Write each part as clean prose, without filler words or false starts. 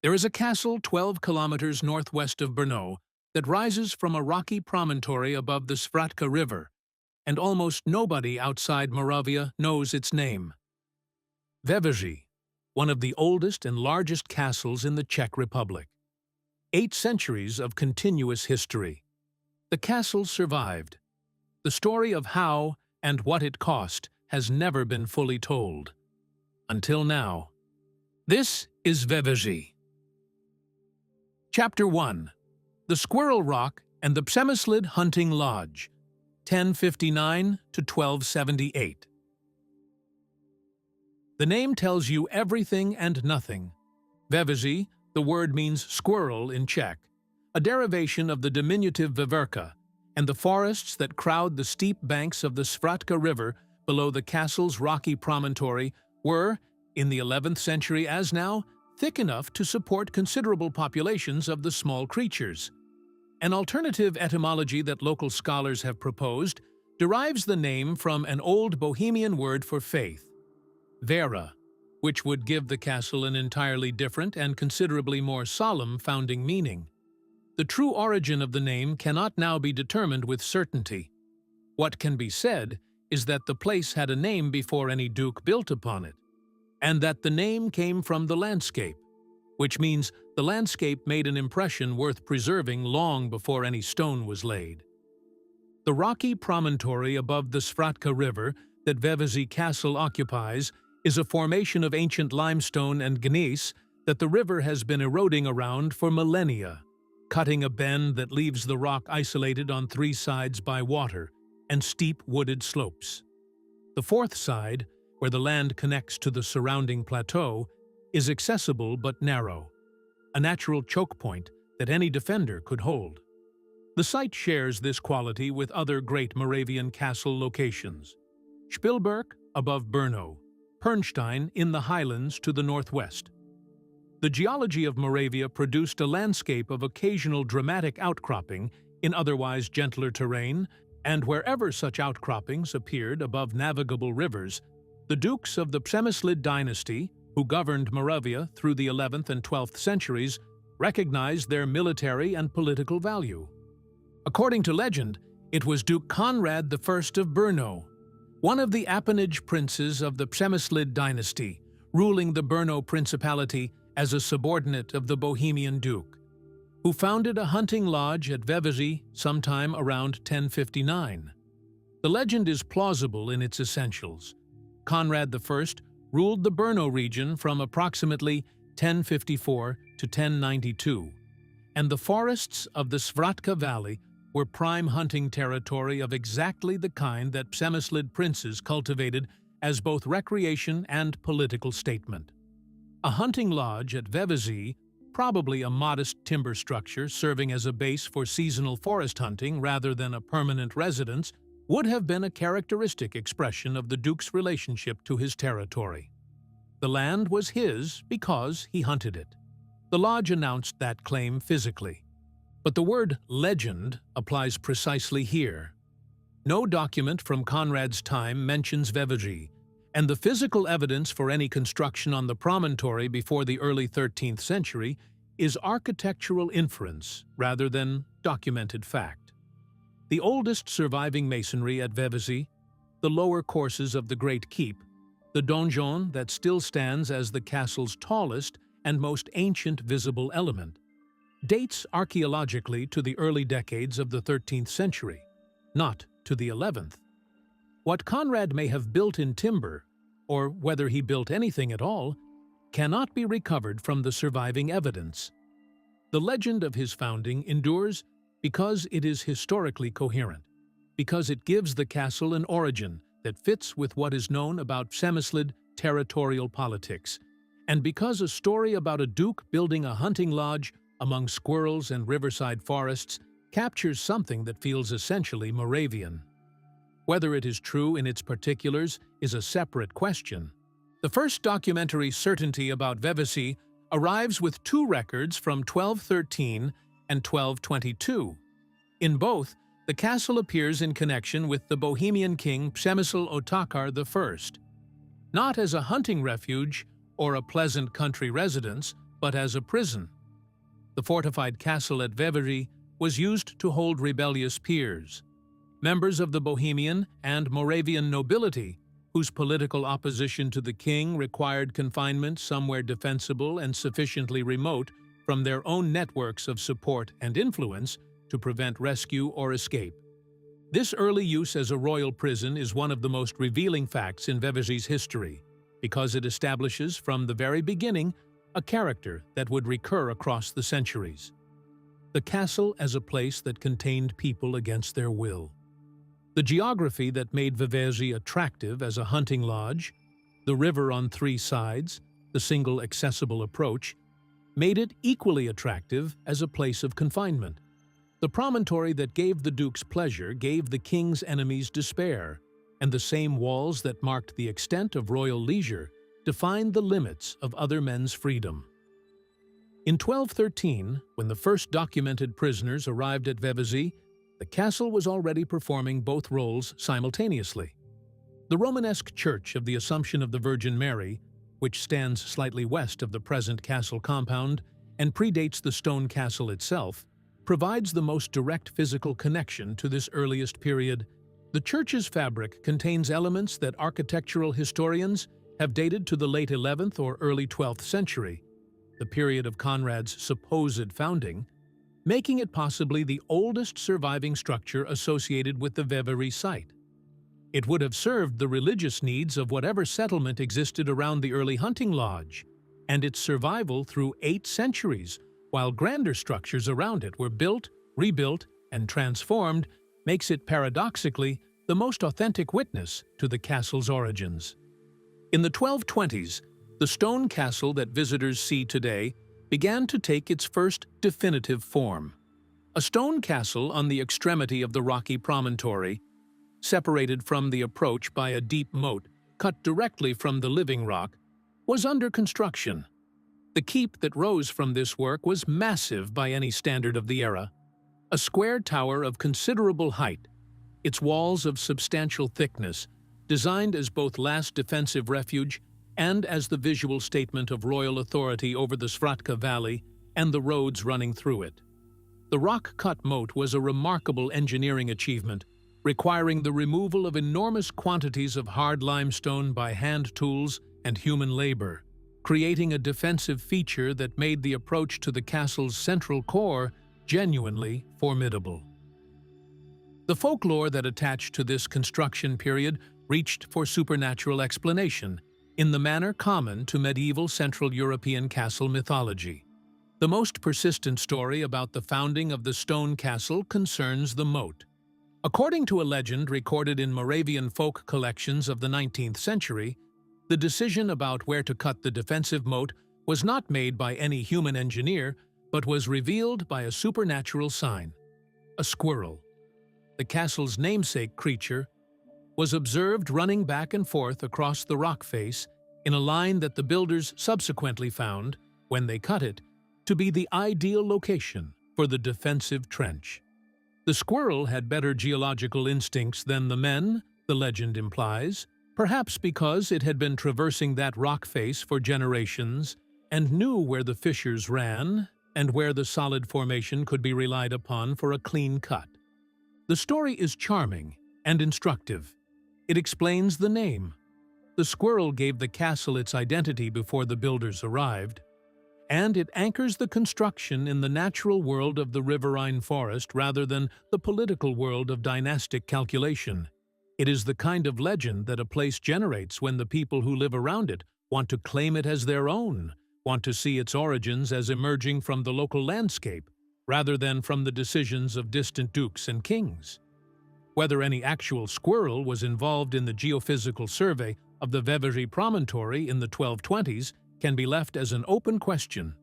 There is a castle 12 kilometers northwest of Brno that rises from a rocky promontory above the Svratka River, and almost nobody outside Moravia knows its name. Veveří, one of the oldest and largest castles in the Czech Republic. 8 centuries of continuous history. The castle survived. The story of how and what it cost has never been fully told. Until now. This is Veveří. Chapter 1. The Squirrel Rock and the Přemyslid Hunting Lodge, 1059 to 1278. The name tells you everything and nothing. Veveří, the word means squirrel in Czech, a derivation of the diminutive Veverka, and the forests that crowd the steep banks of the Svratka River below the castle's rocky promontory were, in the 11th century as now, thick enough to support considerable populations of the small creatures. An alternative etymology that local scholars have proposed derives the name from an old Bohemian word for faith, vera, which would give the castle an entirely different and considerably more solemn founding meaning. The true origin of the name cannot now be determined with certainty. What can be said is that the place had a name before any duke built upon it, and that the name came from the landscape, which means the landscape made an impression worth preserving long before any stone was laid. The rocky promontory above the Svratka River that Veveří Castle occupies is a formation of ancient limestone and gneiss that the river has been eroding around for millennia, cutting a bend that leaves the rock isolated on 3 sides by water and steep wooded slopes. The 4th side, where the land connects to the surrounding plateau, is accessible but narrow, a natural choke point that any defender could hold. The site shares this quality with other great Moravian castle locations: Spielberg above Brno, Pernstein in the highlands to the northwest. The geology of Moravia produced a landscape of occasional dramatic outcropping in otherwise gentler terrain, and wherever such outcroppings appeared above navigable rivers, the dukes of the Přemyslid dynasty, who governed Moravia through the 11th and 12th centuries, recognized their military and political value. According to legend, it was Duke Conrad I of Brno, one of the appanage princes of the Přemyslid dynasty, ruling the Brno Principality as a subordinate of the Bohemian duke, who founded a hunting lodge at Veveří sometime around 1059. The legend is plausible in its essentials. Conrad I ruled the Brno region from approximately 1054 to 1092, and the forests of the Svratka Valley were prime hunting territory of exactly the kind that Přemyslid princes cultivated as both recreation and political statement. A hunting lodge at Veveří, probably a modest timber structure serving as a base for seasonal forest hunting rather than a permanent residence, would have been a characteristic expression of the duke's relationship to his territory. The land was his because he hunted it. The lodge announced that claim physically. But the word legend applies precisely here. No document from Conrad's time mentions Veveří, and the physical evidence for any construction on the promontory before the early 13th century is architectural inference rather than documented fact. The oldest surviving masonry at Veveří, the lower courses of the Great Keep, the donjon that still stands as the castle's tallest and most ancient visible element, dates archaeologically to the early decades of the 13th century, not to the 11th. What Conrad may have built in timber, or whether he built anything at all, cannot be recovered from the surviving evidence. The legend of his founding endures because it is historically coherent, because it gives the castle an origin that fits with what is known about Přemyslid territorial politics, and because a story about a duke building a hunting lodge among squirrels and riverside forests captures something that feels essentially Moravian. Whether it is true in its particulars is a separate question. The first documentary certainty about Veveří arrives with 2 records from 1213 and 1222. In both, the castle appears in connection with the Bohemian king Přemysl Otakar I, not as a hunting refuge or a pleasant country residence, but as a prison. The fortified castle at Veveří was used to hold rebellious peers, members of the Bohemian and Moravian nobility, whose political opposition to the king required confinement somewhere defensible and sufficiently remote from their own networks of support and influence to prevent rescue or escape. This early use as a royal prison is one of the most revealing facts in Veveří's history, because it establishes from the very beginning a character that would recur across the centuries. The castle as a place that contained people against their will. The geography that made Veveří attractive as a hunting lodge, the river on three sides, the single accessible approach, made it equally attractive as a place of confinement. The promontory that gave the duke's pleasure gave the king's enemies despair, and the same walls that marked the extent of royal leisure defined the limits of other men's freedom. In 1213, when the first documented prisoners arrived at Veveří, the castle was already performing both roles simultaneously. The Romanesque Church of the Assumption of the Virgin Mary, which stands slightly west of the present castle compound and predates the stone castle itself, provides the most direct physical connection to this earliest period. The church's fabric contains elements that architectural historians have dated to the late 11th or early 12th century, the period of Conrad's supposed founding, making it possibly the oldest surviving structure associated with the Veveří site. It would have served the religious needs of whatever settlement existed around the early hunting lodge, and its survival through 8 centuries, while grander structures around it were built, rebuilt, and transformed, makes it paradoxically the most authentic witness to the castle's origins. In the 1220s, the stone castle that visitors see today began to take its first definitive form. A stone castle on the extremity of the rocky promontory, separated from the approach by a deep moat cut directly from the living rock, was under construction. The keep that rose from this work was massive by any standard of the era, a square tower of considerable height, its walls of substantial thickness, designed as both last defensive refuge and as the visual statement of royal authority over the Svratka Valley and the roads running through it. The rock-cut moat was a remarkable engineering achievement, requiring the removal of enormous quantities of hard limestone by hand tools and human labor, creating a defensive feature that made the approach to the castle's central core genuinely formidable. The folklore that attached to this construction period reached for supernatural explanation, in the manner common to medieval Central European castle mythology. The most persistent story about the founding of the stone castle concerns the moat. According to a legend recorded in Moravian folk collections of the 19th century, the decision about where to cut the defensive moat was not made by any human engineer, but was revealed by a supernatural sign, a squirrel. The castle's namesake creature was observed running back and forth across the rock face in a line that the builders subsequently found, when they cut it, to be the ideal location for the defensive trench. The squirrel had better geological instincts than the men, the legend implies, perhaps because it had been traversing that rock face for generations and knew where the fissures ran and where the solid formation could be relied upon for a clean cut. The story is charming and instructive. It explains the name. The squirrel gave the castle its identity before the builders arrived, and it anchors the construction in the natural world of the riverine forest rather than the political world of dynastic calculation. It is the kind of legend that a place generates when the people who live around it want to claim it as their own, want to see its origins as emerging from the local landscape, rather than from the decisions of distant dukes and kings. Whether any actual squirrel was involved in the geophysical survey of the Veveří promontory in the 1220s can be left as an open question.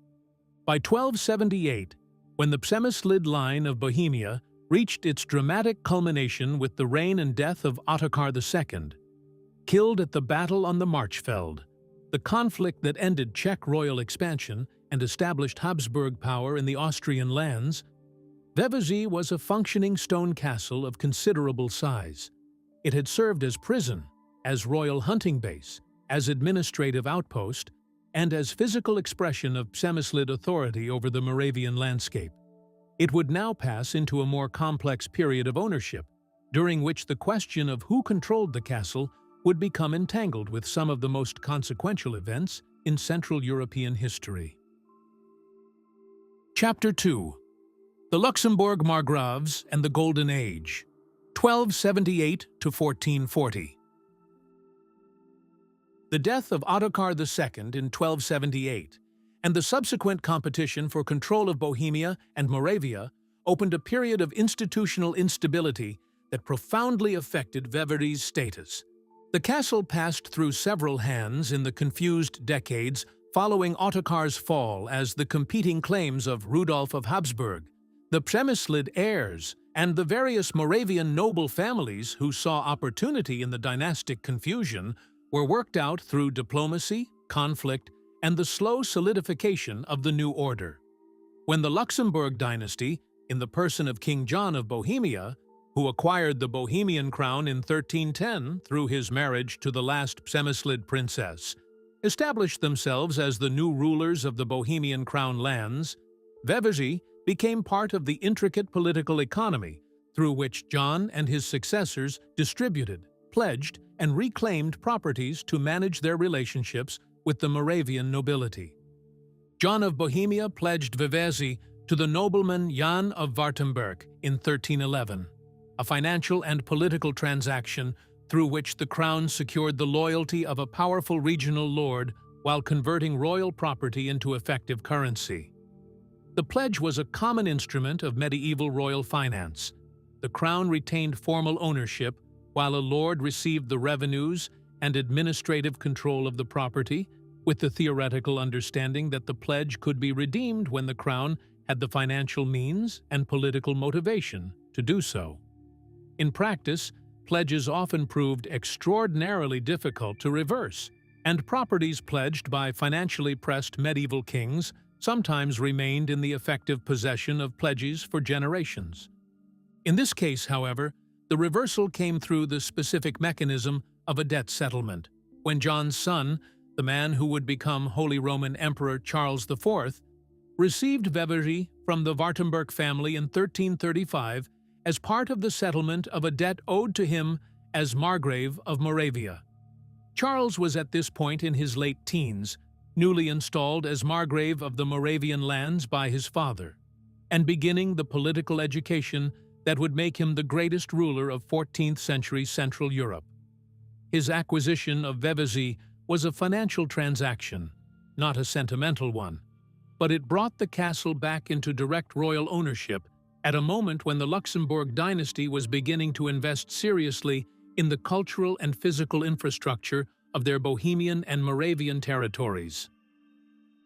By 1278, when the Přemyslid line of Bohemia reached its dramatic culmination with the reign and death of Ottokar II, killed at the Battle on the Marchfeld, the conflict that ended Czech royal expansion and established Habsburg power in the Austrian lands, Veveří was a functioning stone castle of considerable size. It had served as prison, as royal hunting base, as administrative outpost, and as physical expression of Přemysliv authority over the Moravian landscape. It would now pass into a more complex period of ownership, during which the question of who controlled the castle would become entangled with some of the most consequential events in Central European history. Chapter 2. The Luxembourg Margraves and the Golden Age, 1278 to 1440. The death of Ottokar II in 1278 and the subsequent competition for control of Bohemia and Moravia opened a period of institutional instability that profoundly affected Veveří's status. The castle passed through several hands in the confused decades following Ottokar's fall as the competing claims of Rudolf of Habsburg, the Přemysliv heirs, and the various Moravian noble families who saw opportunity in the dynastic confusion were worked out through diplomacy, conflict, and the slow solidification of the new order. When the Luxembourg dynasty, in the person of King John of Bohemia, who acquired the Bohemian crown in 1310 through his marriage to the last Přemysliv princess, established themselves as the new rulers of the Bohemian crown lands, Veveří became part of the intricate political economy through which John and his successors distributed, pledged, and reclaimed properties to manage their relationships with the Moravian nobility. John of Bohemia pledged Veveří to the nobleman Jan of Warttemberg in 1311, a financial and political transaction through which the crown secured the loyalty of a powerful regional lord while converting royal property into effective currency. The pledge was a common instrument of medieval royal finance. The crown retained formal ownership, while a lord received the revenues and administrative control of the property, with the theoretical understanding that the pledge could be redeemed when the crown had the financial means and political motivation to do so. In practice, pledges often proved extraordinarily difficult to reverse, and properties pledged by financially pressed medieval kings sometimes remained in the effective possession of pledges for generations. In this case, however, the reversal came through the specific mechanism of a debt settlement, when John's son, the man who would become Holy Roman Emperor Charles IV, received Veveří from the Warttemberg family in 1335 as part of the settlement of a debt owed to him as Margrave of Moravia. Charles was at this point in his late teens, newly installed as Margrave of the Moravian lands by his father, and beginning the political education that would make him the greatest ruler of 14th century Central Europe. His acquisition of Veveří was a financial transaction, not a sentimental one, but it brought the castle back into direct royal ownership at a moment when the Luxembourg dynasty was beginning to invest seriously in the cultural and physical infrastructure of their Bohemian and Moravian territories.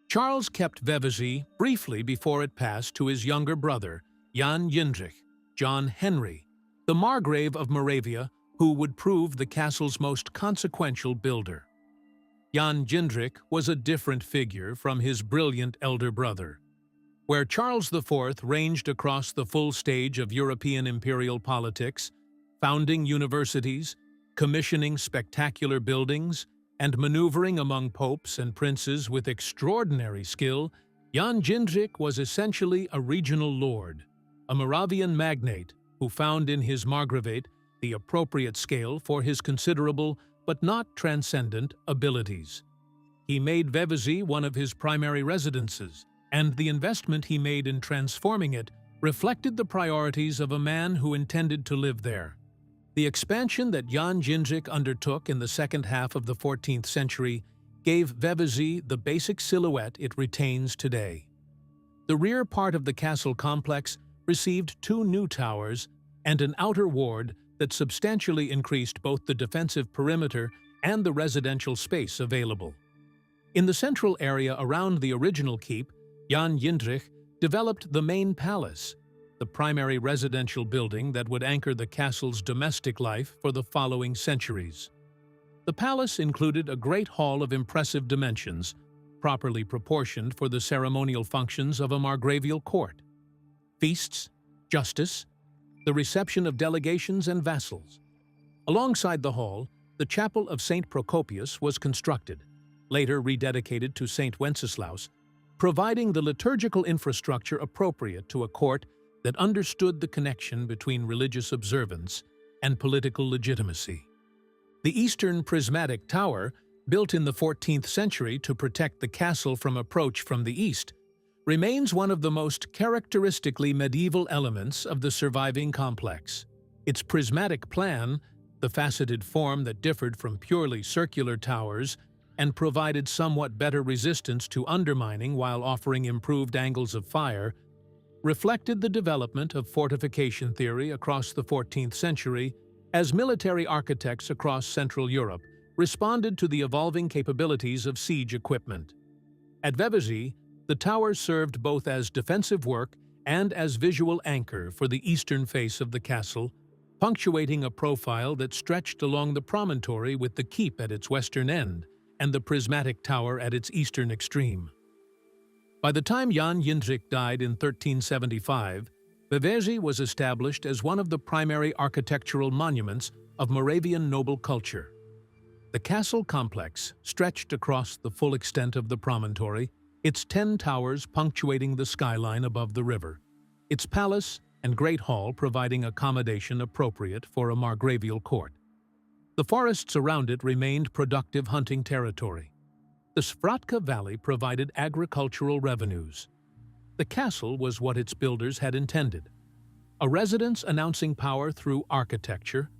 Charles kept Veveří briefly before it passed to his younger brother, Jan Jindřich, John Henry, the Margrave of Moravia, who would prove the castle's most consequential builder. Jan Jindřich was a different figure from his brilliant elder brother. Where Charles IV ranged across the full stage of European imperial politics, founding universities, commissioning spectacular buildings, and maneuvering among popes and princes with extraordinary skill, Jan Jindřich was essentially a regional lord, a Moravian magnate who found in his margravate the appropriate scale for his considerable but not transcendent abilities. He made Veveří one of his primary residences, and the investment he made in transforming it reflected the priorities of a man who intended to live there. The expansion that Jan Jindřich undertook in the second half of the 14th century gave Veveří the basic silhouette it retains today. The rear part of the castle complex received 2 new towers and an outer ward that substantially increased both the defensive perimeter and the residential space available. In the central area around the original keep, Jan Jindřich developed the main palace, the primary residential building that would anchor the castle's domestic life for the following centuries. The palace included a great hall of impressive dimensions, properly proportioned for the ceremonial functions of a margravial court. Feasts, justice, the reception of delegations and vassals. Alongside the hall, the chapel of St. Procopius was constructed, later rededicated to Saint Wenceslaus, providing the liturgical infrastructure appropriate to a court that understood the connection between religious observance and political legitimacy. The eastern prismatic tower, built in the 14th century to protect the castle from approach from the east, remains one of the most characteristically medieval elements of the surviving complex. Its prismatic plan, the faceted form that differed from purely circular towers and provided somewhat better resistance to undermining while offering improved angles of fire, reflected the development of fortification theory across the 14th century as military architects across Central Europe responded to the evolving capabilities of siege equipment. At Veveří, the tower served both as defensive work and as visual anchor for the eastern face of the castle, punctuating a profile that stretched along the promontory with the keep at its western end and the prismatic tower at its eastern extreme. By the time Jan Jindřich died in 1375, Veveří was established as one of the primary architectural monuments of Moravian noble culture. The castle complex stretched across the full extent of the promontory, its 10 towers punctuating the skyline above the river, its palace and great hall providing accommodation appropriate for a margravial court. The forests around it remained productive hunting territory. The Svratka Valley provided agricultural revenues. The castle was what its builders had intended: a residence announcing power through architecture,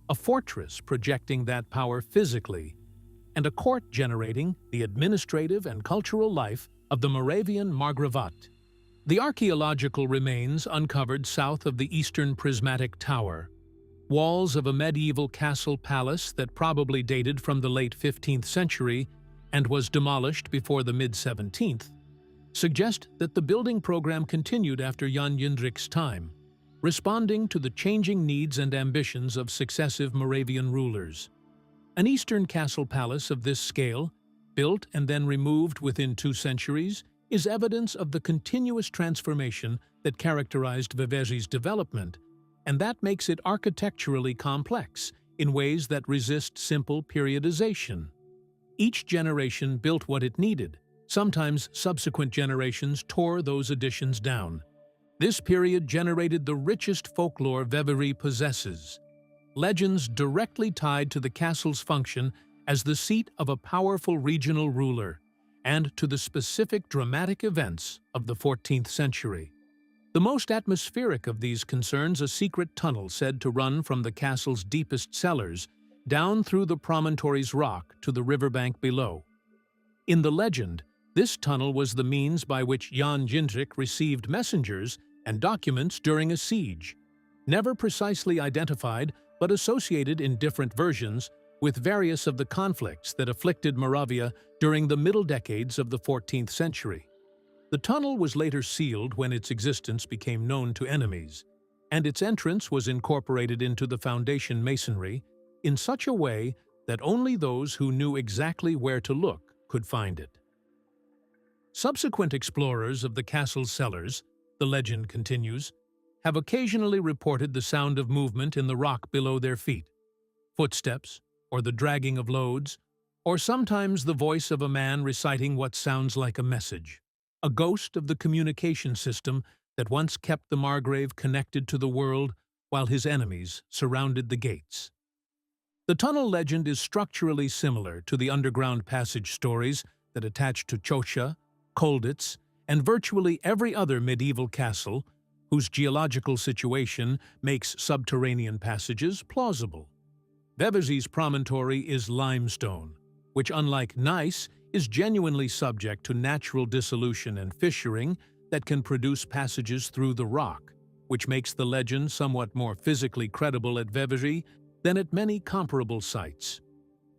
a fortress projecting that power physically, and a court generating the administrative and cultural life of the Moravian Margravat. The archaeological remains uncovered south of the eastern prismatic tower, walls of a medieval castle palace that probably dated from the late 15th century and was demolished before the mid-17th, suggest that the building program continued after Jan Jindřich's time, responding to the changing needs and ambitions of successive Moravian rulers. An eastern castle palace of this scale, built and then removed within 2 centuries, is evidence of the continuous transformation that characterized Veveří's development, and that makes it architecturally complex in ways that resist simple periodization. Each generation built what it needed. Sometimes subsequent generations tore those additions down. This period generated the richest folklore Veveří possesses, legends directly tied to the castle's function as the seat of a powerful regional ruler and to the specific dramatic events of the 14th century. The most atmospheric of these concerns a secret tunnel said to run from the castle's deepest cellars down through the promontory's rock to the riverbank below. In the legend, this tunnel was the means by which Jan Jindřich received messengers and documents during a siege, never precisely identified but associated in different versions with various of the conflicts that afflicted Moravia during the middle decades of the 14th century. The tunnel was later sealed when its existence became known to enemies, and its entrance was incorporated into the foundation masonry in such a way that only those who knew exactly where to look could find it. Subsequent explorers of the castle's cellars, the legend continues, have occasionally reported the sound of movement in the rock below their feet, footsteps, or the dragging of loads, or sometimes the voice of a man reciting what sounds like a message, a ghost of the communication system that once kept the Margrave connected to the world while his enemies surrounded the gates. The tunnel legend is structurally similar to the underground passage stories that attach to Chosha, Kolditz, and virtually every other medieval castle whose geological situation makes subterranean passages plausible. Veveří's promontory is limestone, which, unlike gneiss, is genuinely subject to natural dissolution and fissuring that can produce passages through the rock, which makes the legend somewhat more physically credible at Veveří than at many comparable sites.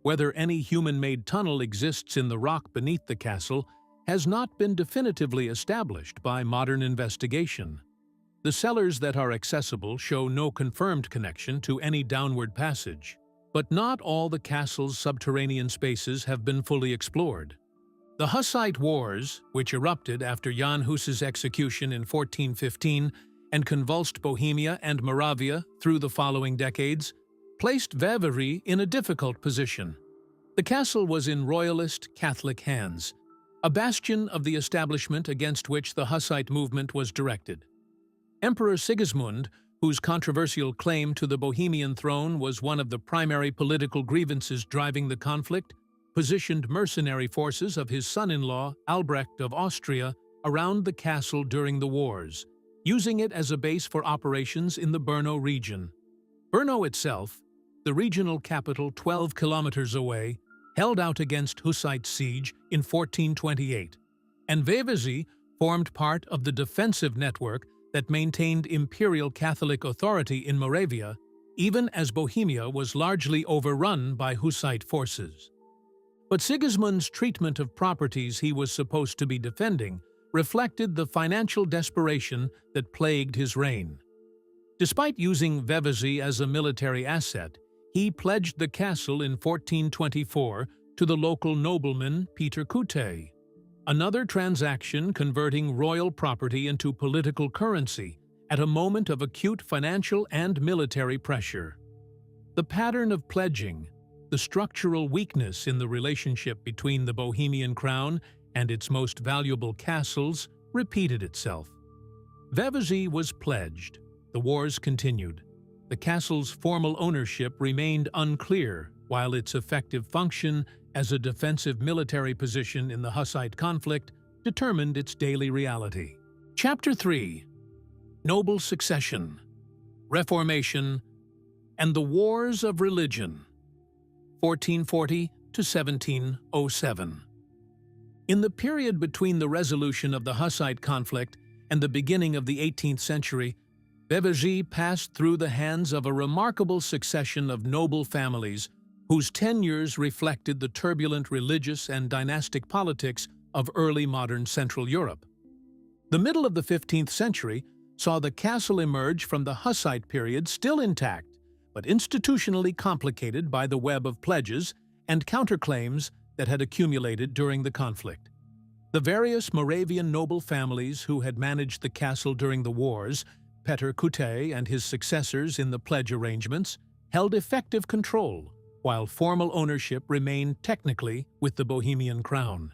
Whether any human-made tunnel exists in the rock beneath the castle has not been definitively established by modern investigation. The cellars that are accessible show no confirmed connection to any downward passage, but not all the castle's subterranean spaces have been fully explored. The Hussite Wars, which erupted after Jan Hus's execution in 1415 and convulsed Bohemia and Moravia through the following decades, placed Veveří in a difficult position. The castle was in royalist Catholic hands, a bastion of the establishment against which the Hussite movement was directed. Emperor Sigismund, whose controversial claim to the Bohemian throne was one of the primary political grievances driving the conflict, positioned mercenary forces of his son-in-law, Albrecht of Austria, around the castle during the wars, using it as a base for operations in the Brno region. Brno itself, the regional capital 12 kilometers away, held out against Hussite siege in 1428, and Veveří formed part of the defensive network that maintained imperial Catholic authority in Moravia, even as Bohemia was largely overrun by Hussite forces. But Sigismund's treatment of properties he was supposed to be defending reflected the financial desperation that plagued his reign. Despite using Veveří as a military asset, he pledged the castle in 1424 to the local nobleman Peter Kute, another transaction converting royal property into political currency at a moment of acute financial and military pressure. The pattern of pledging, the structural weakness in the relationship between the Bohemian crown and its most valuable castles repeated itself. Veveří was pledged. The wars continued. The castle's formal ownership remained unclear, while its effective function as a defensive military position in the Hussite conflict determined its daily reality. Chapter 3: Noble Succession, Reformation, and the Wars of Religion, 1440 to 1707. In the period between the resolution of the Hussite conflict and the beginning of the 18th century, Veveří passed through the hands of a remarkable succession of noble families whose tenures reflected the turbulent religious and dynastic politics of early modern Central Europe. The middle of the 15th century saw the castle emerge from the Hussite period still intact, but institutionally complicated by the web of pledges and counterclaims that had accumulated during the conflict. The various Moravian noble families who had managed the castle during the wars, Peter Kute and his successors in the pledge arrangements, held effective control, while formal ownership remained technically with the Bohemian crown.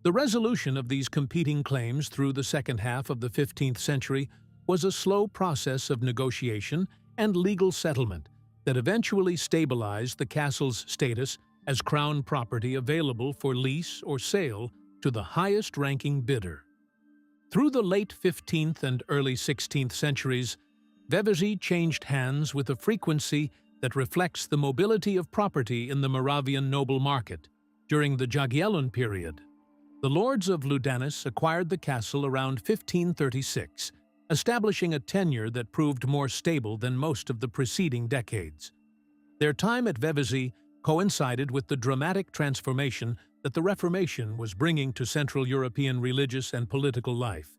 The resolution of these competing claims through the second half of the 15th century was a slow process of negotiation and legal settlement that eventually stabilized the castle's status as crown property available for lease or sale to the highest-ranking bidder. Through the late 15th and early 16th centuries, Veveří changed hands with a frequency that reflects the mobility of property in the Moravian noble market. During the Jagiellon period, the lords of Ludenus acquired the castle around 1536, establishing a tenure that proved more stable than most of the preceding decades. Their time at Veveří coincided with the dramatic transformation that the Reformation was bringing to Central European religious and political life,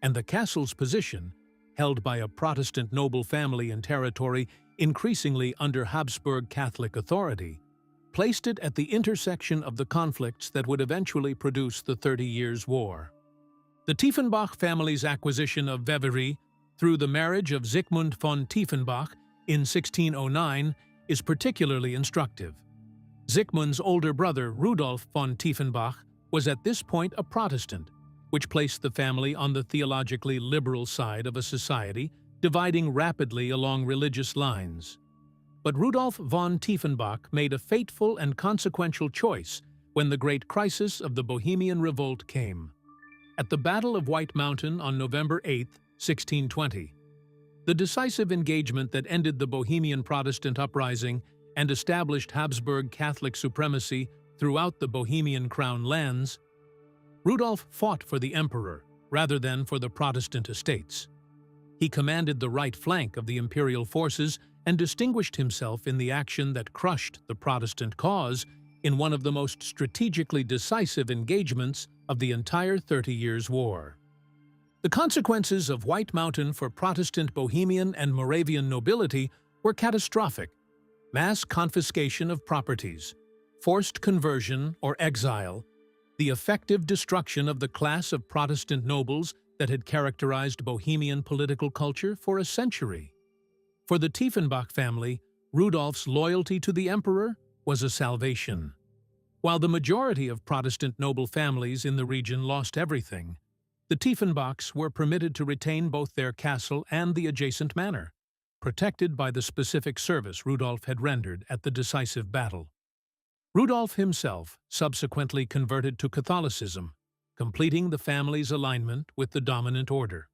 and the castle's position, held by a Protestant noble family in territory increasingly under Habsburg Catholic authority, placed it at the intersection of the conflicts that would eventually produce the 30 Years' War. The Tiefenbach family's acquisition of Veveří through the marriage of Zygmunt von Tiefenbach in 1609 is particularly instructive. Zygmunt's older brother, Rudolf von Tiefenbach, was at this point a Protestant, which placed the family on the theologically liberal side of a society dividing rapidly along religious lines. But Rudolf von Tiefenbach made a fateful and consequential choice when the great crisis of the Bohemian Revolt came. At the Battle of White Mountain on November 8, 1620, the decisive engagement that ended the Bohemian Protestant uprising and established Habsburg Catholic supremacy throughout the Bohemian crown lands, Rudolf fought for the emperor rather than for the Protestant estates. He commanded the right flank of the imperial forces and distinguished himself in the action that crushed the Protestant cause in one of the most strategically decisive engagements of the entire 30 Years' War. The consequences of White Mountain for Protestant Bohemian and Moravian nobility were catastrophic: mass confiscation of properties, forced conversion or exile, the effective destruction of the class of Protestant nobles that had characterized Bohemian political culture for a century. For the Tiefenbach family, Rudolf's loyalty to the emperor was a salvation. While the majority of Protestant noble families in the region lost everything, the Tiefenbachs were permitted to retain both their castle and the adjacent manor, protected by the specific service Rudolf had rendered at the decisive battle. Rudolf himself subsequently converted to Catholicism, completing the family's alignment with the dominant order.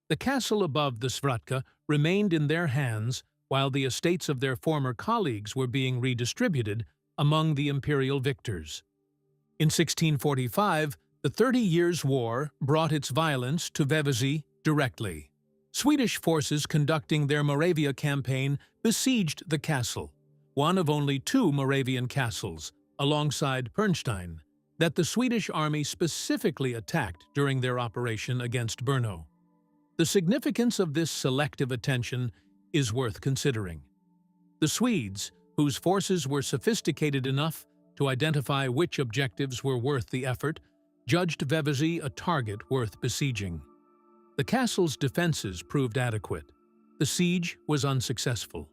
The castle above the Svratka remained in their hands while the estates of their former colleagues were being redistributed among the imperial victors. In 1645, the 30 Years' War brought its violence to Veveří directly. Swedish forces conducting their Moravia campaign besieged the castle, one of only 2 Moravian castles, alongside Perched, that the Swedish army specifically attacked during their operation against Brno. The significance of this selective attention is worth considering. The Swedes, whose forces were sophisticated enough to identify which objectives were worth the effort, judged Veveří a target worth besieging. The castle's defenses proved adequate. The siege was unsuccessful.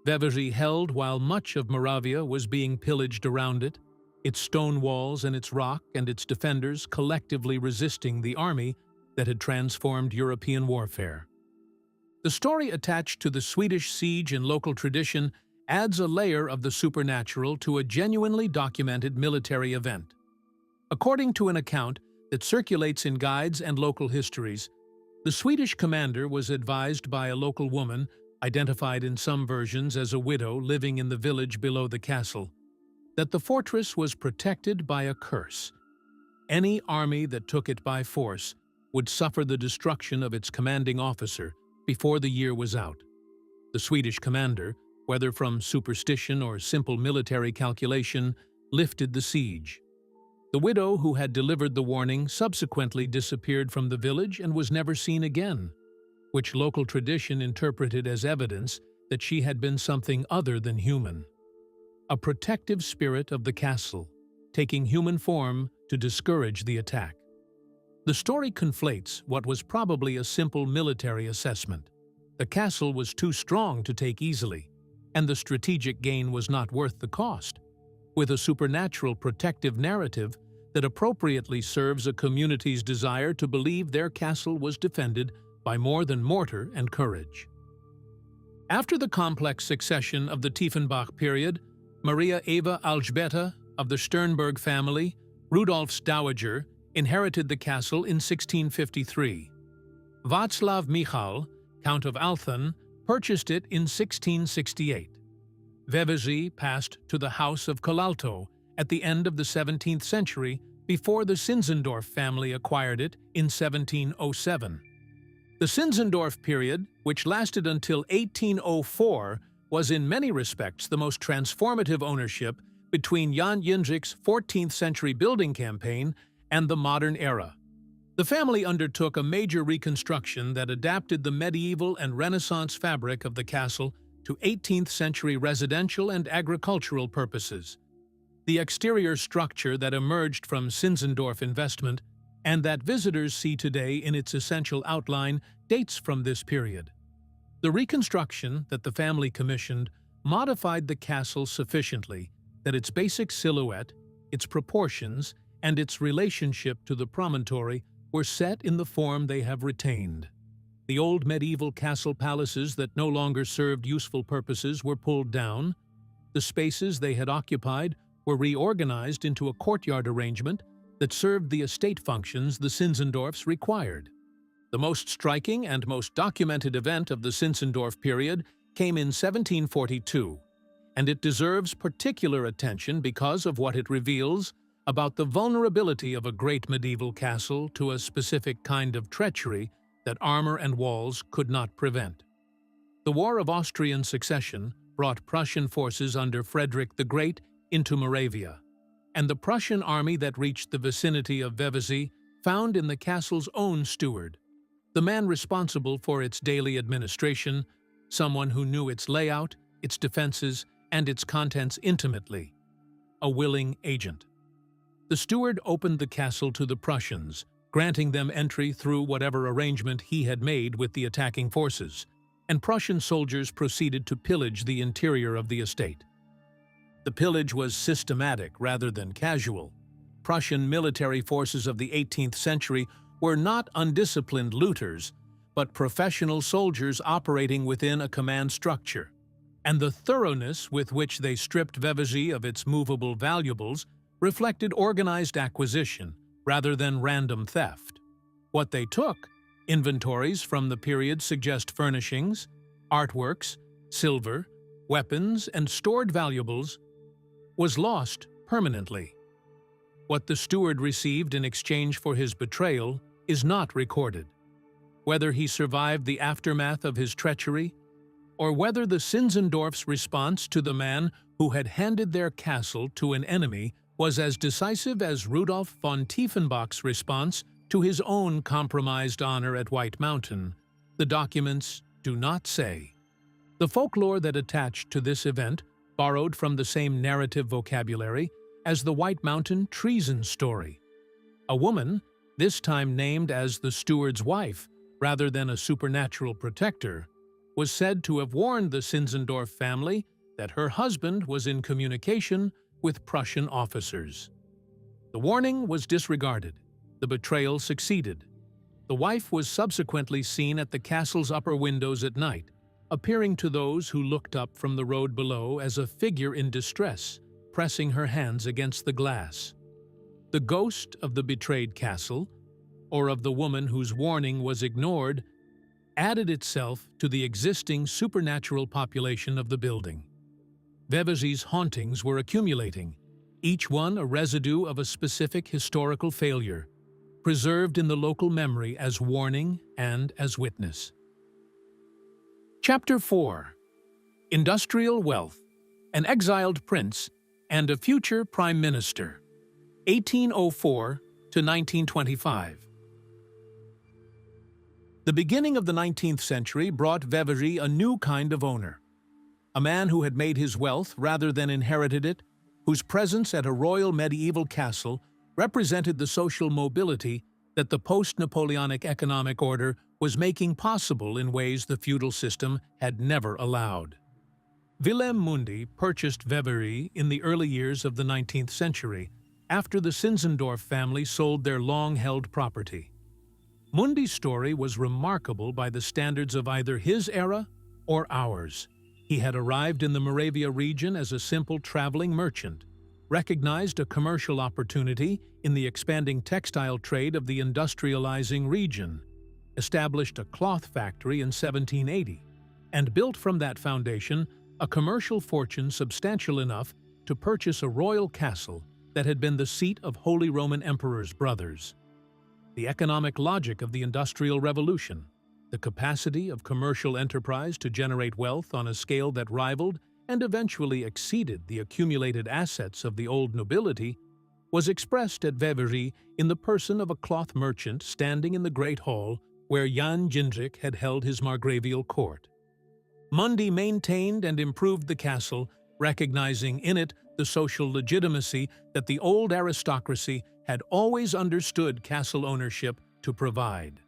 Veveří held while much of Moravia was being pillaged around it, its stone walls and its rock and its defenders collectively resisting the army that had transformed European warfare. The story attached to the Swedish siege in local tradition adds a layer of the supernatural to a genuinely documented military event. According to an account that circulates in guides and local histories, the Swedish commander was advised by a local woman, identified in some versions as a widow living in the village below the castle, that the fortress was protected by a curse. Any army that took it by force would suffer the destruction of its commanding officer before the year was out. The Swedish commander, whether from superstition or simple military calculation, lifted the siege. The widow who had delivered the warning subsequently disappeared from the village and was never seen again, which local tradition interpreted as evidence that she had been something other than human. A protective spirit of the castle, taking human form to discourage the attack. The story conflates what was probably a simple military assessment. The castle was too strong to take easily, and the strategic gain was not worth the cost, with a supernatural protective narrative that appropriately serves a community's desire to believe their castle was defended by more than mortar and courage. After the complex succession of the Tiefenbach period, Maria Eva Alžbeta of the Sternberg family, Rudolf's dowager, inherited the castle in 1653. Václav Michal, Count of Althen, purchased it in 1668. Veveří passed to the House of Colalto at the end of the 17th century before the Zinzendorf family acquired it in 1707. The Zinzendorf period, which lasted until 1804, was in many respects the most transformative ownership between Jan Jindřich's 14th century building campaign and the modern era. The family undertook a major reconstruction that adapted the medieval and Renaissance fabric of the castle to 18th century residential and agricultural purposes. The exterior structure that emerged from Zinzendorf investment and that visitors see today in its essential outline dates from this period. The reconstruction that the family commissioned modified the castle sufficiently that its basic silhouette, its proportions, and its relationship to the promontory were set in the form they have retained. The old medieval castle palaces that no longer served useful purposes were pulled down. The spaces they had occupied were reorganized into a courtyard arrangement that served the estate functions the Zinzendorfs required. The most striking and most documented event of the Zinzendorf period came in 1742, and it deserves particular attention because of what it reveals about the vulnerability of a great medieval castle to a specific kind of treachery that armor and walls could not prevent. The War of Austrian Succession brought Prussian forces under Frederick the Great into Moravia, and the Prussian army that reached the vicinity of Veveří found in the castle's own steward, the man responsible for its daily administration, someone who knew its layout, its defenses, and its contents intimately, a willing agent. The steward opened the castle to the Prussians, granting them entry through whatever arrangement he had made with the attacking forces, and Prussian soldiers proceeded to pillage the interior of the estate. The pillage was systematic rather than casual. Prussian military forces of the 18th century were not undisciplined looters, but professional soldiers operating within a command structure. And the thoroughness with which they stripped Veveří of its movable valuables reflected organized acquisition rather than random theft. What they took, inventories from the period suggest furnishings, artworks, silver, weapons, and stored valuables, was lost permanently. What the steward received in exchange for his betrayal is not recorded. Whether he survived the aftermath of his treachery, or whether the Zinzendorf's response to the man who had handed their castle to an enemy was as decisive as Rudolf von Tiefenbach's response to his own compromised honor at White Mountain, the documents do not say. The folklore that attached to this event borrowed from the same narrative vocabulary as the White Mountain treason story. A woman, this time named as the steward's wife rather than a supernatural protector, was said to have warned the Zinzendorf family that her husband was in communication with Prussian officers. The warning was disregarded. The betrayal succeeded. The wife was subsequently seen at the castle's upper windows at night, appearing to those who looked up from the road below as a figure in distress, pressing her hands against the glass. The ghost of the betrayed castle, or of the woman whose warning was ignored, added itself to the existing supernatural population of the building. Veveří's hauntings were accumulating, each one a residue of a specific historical failure, preserved in the local memory as warning and as witness. Chapter 4. Industrial Wealth, an Exiled Prince, and a Future Prime Minister, 1804 to 1925. The beginning of the 19th century brought Veveří a new kind of owner, a man who had made his wealth rather than inherited it, whose presence at a royal medieval castle represented the social mobility that the post-Napoleonic economic order was making possible in ways the feudal system had never allowed. Willem Mundi purchased Veveří in the early years of the 19th century, after the Zinzendorf family sold their long-held property. Mundi's story was remarkable by the standards of either his era or ours. He had arrived in the Moravia region as a simple traveling merchant, recognized a commercial opportunity in the expanding textile trade of the industrializing region, established a cloth factory in 1780, and built from that foundation a commercial fortune substantial enough to purchase a royal castle that had been the seat of Holy Roman Emperor's brothers. The economic logic of the Industrial Revolution, the capacity of commercial enterprise to generate wealth on a scale that rivaled and eventually exceeded the accumulated assets of the old nobility, was expressed at Veveří in the person of a cloth merchant standing in the Great Hall where Jan Jindřich had held his margravial court. Mundi maintained and improved the castle, recognizing in it the social legitimacy that the old aristocracy had always understood castle ownership to provide.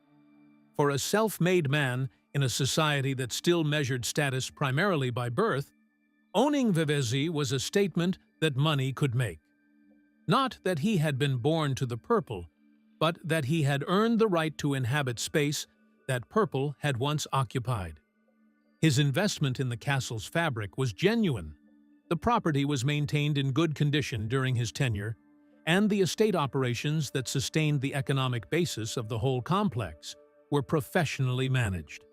For a self-made man in a society that still measured status primarily by birth, owning Veveří was a statement that money could make. Not that he had been born to the purple, but that he had earned the right to inhabit space that purple had once occupied. His investment in the castle's fabric was genuine. The property was maintained in good condition during his tenure, and the estate operations that sustained the economic basis of the whole complex were professionally managed.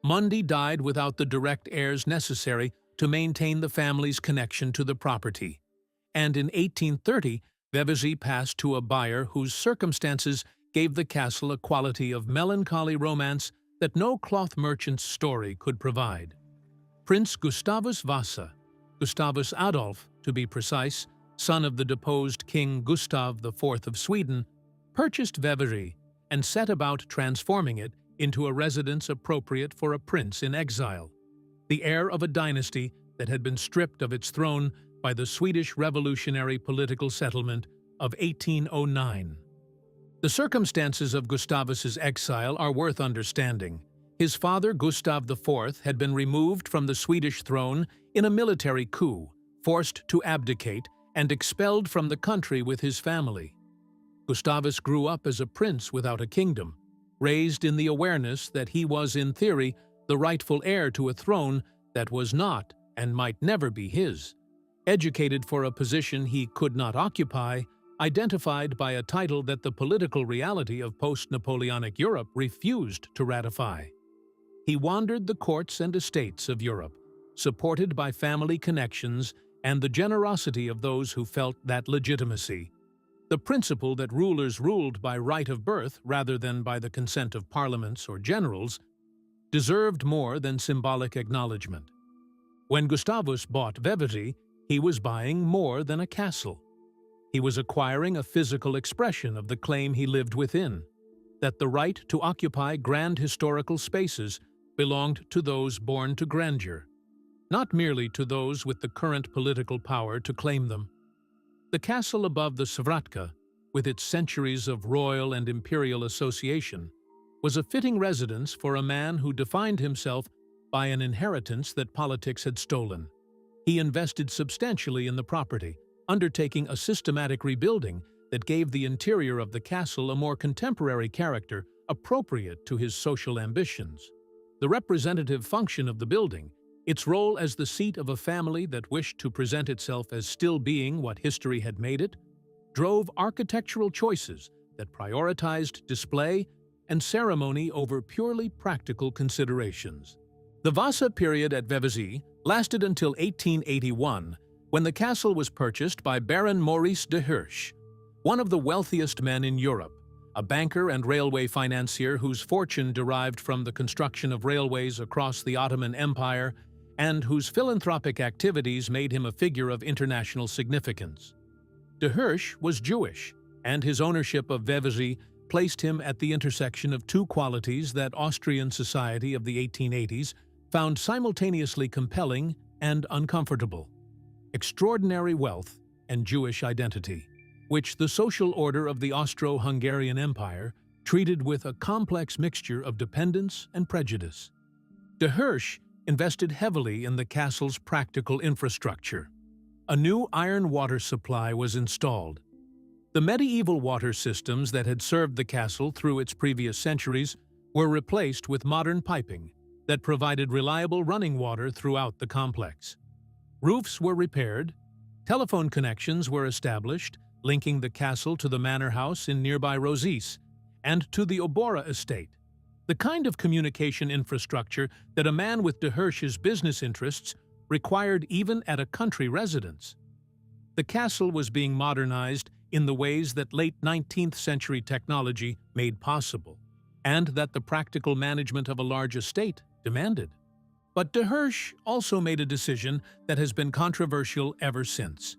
Mundi died without the direct heirs necessary to maintain the family's connection to the property, and in 1830 Veveří passed to a buyer whose circumstances gave the castle a quality of melancholy romance that no cloth merchant's story could provide. Prince Gustavus Vasa, Gustavus Adolf, to be precise, son of the deposed King Gustav IV of Sweden, purchased Veveří and set about transforming it into a residence appropriate for a prince in exile, the heir of a dynasty that had been stripped of its throne by the Swedish revolutionary political settlement of 1809. The circumstances of Gustavus's exile are worth understanding. His father, Gustav IV, had been removed from the Swedish throne in a military coup, forced to abdicate, and expelled from the country with his family. Gustavus grew up as a prince without a kingdom, raised in the awareness that he was, in theory, the rightful heir to a throne that was not and might never be his, educated for a position he could not occupy, identified by a title that the political reality of post-Napoleonic Europe refused to ratify. He wandered the courts and estates of Europe, supported by family connections and the generosity of those who felt that legitimacy. The principle that rulers ruled by right of birth rather than by the consent of parliaments or generals deserved more than symbolic acknowledgement. When Gustavus bought Veveří, he was buying more than a castle. He was acquiring a physical expression of the claim he lived within, that the right to occupy grand historical spaces belonged to those born to grandeur, not merely to those with the current political power to claim them. The castle above the Svratka, with its centuries of royal and imperial association, was a fitting residence for a man who defined himself by an inheritance that politics had stolen. He invested substantially in the property, undertaking a systematic rebuilding that gave the interior of the castle a more contemporary character appropriate to his social ambitions. The representative function of the building, its role as the seat of a family that wished to present itself as still being what history had made it, drove architectural choices that prioritized display and ceremony over purely practical considerations. The Vasa period at Veveří lasted until 1881, when the castle was purchased by Baron Maurice de Hirsch, one of the wealthiest men in Europe, a banker and railway financier whose fortune derived from the construction of railways across the Ottoman Empire and whose philanthropic activities made him a figure of international significance. De Hirsch was Jewish, and his ownership of Veveří placed him at the intersection of two qualities that Austrian society of the 1880s found simultaneously compelling and uncomfortable: extraordinary wealth and Jewish identity, which the social order of the Austro-Hungarian Empire treated with a complex mixture of dependence and prejudice. De Hirsch invested heavily in the castle's practical infrastructure. A new iron water supply was installed. The medieval water systems that had served the castle through its previous centuries were replaced with modern piping that provided reliable running water throughout the complex. Roofs were repaired, telephone connections were established, linking the castle to the manor house in nearby Rosice and to the Obora estate, the kind of communication infrastructure that a man with de Hirsch's business interests required even at a country residence. The castle was being modernized in the ways that late 19th century technology made possible, and that the practical management of a large estate demanded. But de Hirsch also made a decision that has been controversial ever since.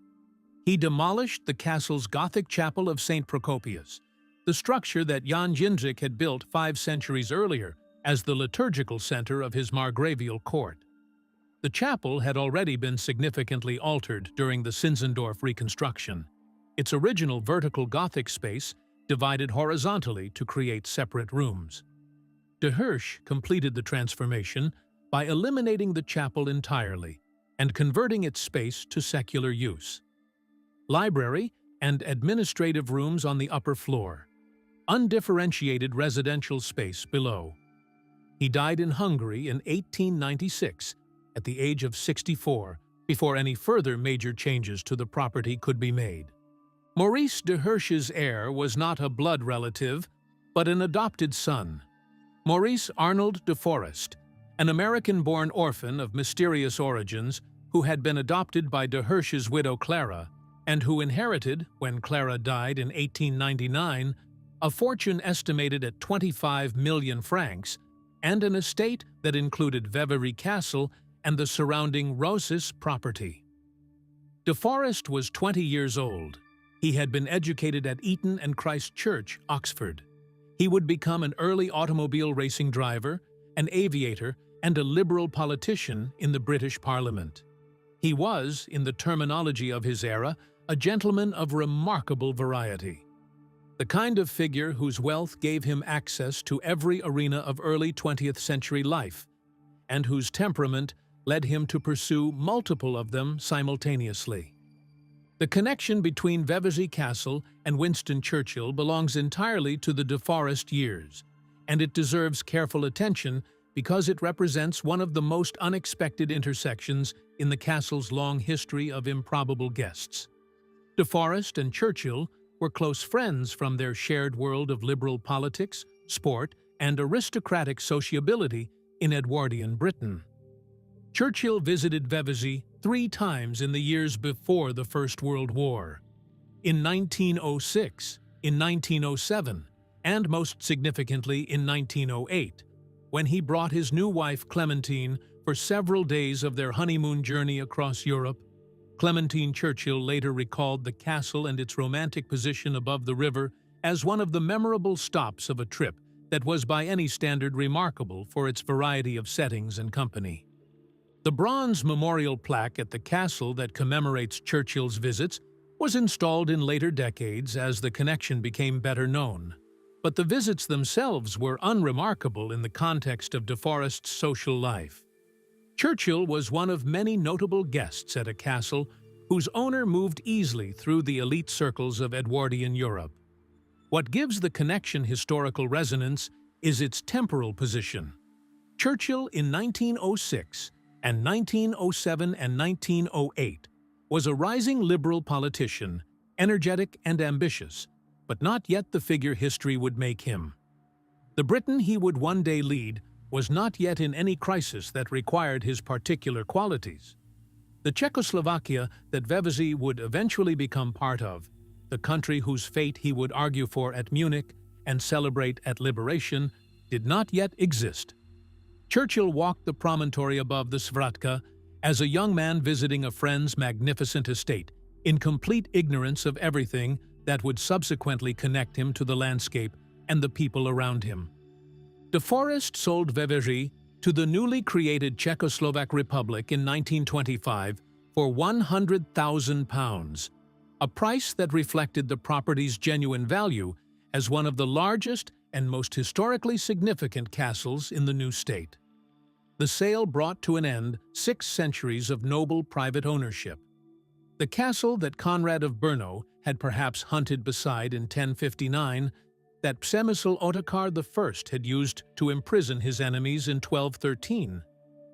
He demolished the castle's Gothic chapel of St. Procopius, the structure that Jan Jindřich had built 5 centuries earlier as the liturgical center of his margravial court. The chapel had already been significantly altered during the Zinzendorf reconstruction, its original vertical Gothic space divided horizontally to create separate rooms. De Hirsch completed the transformation by eliminating the chapel entirely and converting its space to secular use. Library and administrative rooms on the upper floor, undifferentiated residential space below. He died in Hungary in 1896 at the age of 64 before any further major changes to the property could be made. Maurice de Hirsch's heir was not a blood relative, but an adopted son. Maurice Arnold de Forest, an American-born orphan of mysterious origins who had been adopted by de Hirsch's widow Clara, and who inherited, when Clara died in 1899, a fortune estimated at 25 million francs and an estate that included Veveří Castle and the surrounding Rosice property. De Forest was 20 years old. He had been educated at Eton and Christ Church, Oxford. He would become an early automobile racing driver, an aviator, and a liberal politician in the British Parliament. He was, in the terminology of his era, a gentleman of remarkable variety, the kind of figure whose wealth gave him access to every arena of early 20th century life, and whose temperament led him to pursue multiple of them simultaneously. The connection between Veveří Castle and Winston Churchill belongs entirely to the De Forest years, and it deserves careful attention because it represents one of the most unexpected intersections in the castle's long history of improbable guests. De Forest and Churchill were close friends from their shared world of liberal politics, sport, and aristocratic sociability in Edwardian Britain. Churchill visited Veveří 3 times in the years before the First World War. In 1906, in 1907, and most significantly in 1908, when he brought his new wife Clementine for several days of their honeymoon journey across Europe. Clementine Churchill later recalled the castle and its romantic position above the river as one of the memorable stops of a trip that was by any standard remarkable for its variety of settings and company. The bronze memorial plaque at the castle that commemorates Churchill's visits was installed in later decades as the connection became better known. But the visits themselves were unremarkable in the context of De Forest's social life. Churchill was one of many notable guests at a castle whose owner moved easily through the elite circles of Edwardian Europe. What gives the connection historical resonance is its temporal position. Churchill in 1906 and 1907 and 1908 was a rising liberal politician, energetic and ambitious, but not yet the figure history would make him. The Britain he would one day lead was not yet in any crisis that required his particular qualities. The Czechoslovakia that Veveří would eventually become part of, the country whose fate he would argue for at Munich and celebrate at liberation, did not yet exist. Churchill walked the promontory above the Svratka as a young man visiting a friend's magnificent estate, in complete ignorance of everything that would subsequently connect him to the landscape and the people around him. De Forest sold Veveří to the newly created Czechoslovak Republic in 1925 for £100,000, a price that reflected the property's genuine value as one of the largest and most historically significant castles in the new state. The sale brought to an end 6 centuries of noble private ownership. The castle that Conrad of Brno had perhaps hunted beside in 1059, that Przemysl Ottokar I had used to imprison his enemies in 1213,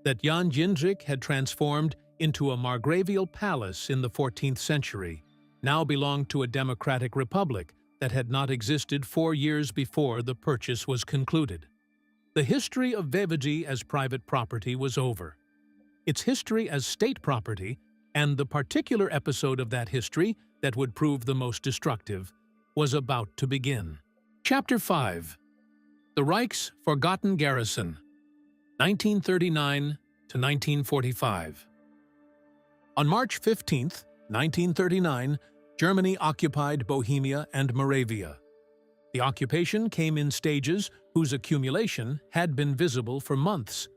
that Jan Jindřich had transformed into a margravial palace in the 14th century, now belonged to a democratic republic that had not existed 4 years before the purchase was concluded. The history of Veveří as private property was over. Its history as state property, and the particular episode of that history that would prove the most destructive, was about to begin. Chapter 5. The Reich's Forgotten Garrison, 1939 to 1945. On March 15, 1939, Germany occupied Bohemia and Moravia. The occupation came in stages whose accumulation had been visible for months.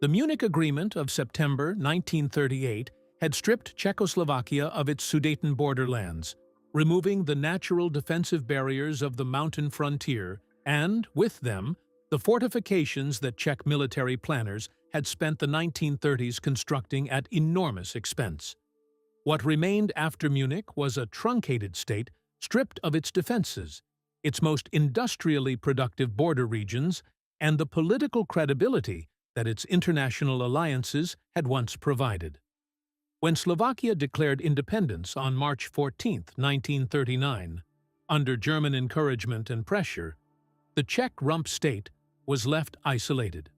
The Munich Agreement of September 1938 had stripped Czechoslovakia of its Sudeten borderlands, removing the natural defensive barriers of the mountain frontier and, with them, the fortifications that Czech military planners had spent the 1930s constructing at enormous expense. What remained after Munich was a truncated state stripped of its defenses, its most industrially productive border regions, and the political credibility that its international alliances had once provided. When Slovakia declared independence on March 14, 1939, under German encouragement and pressure, the Czech rump state was left isolated.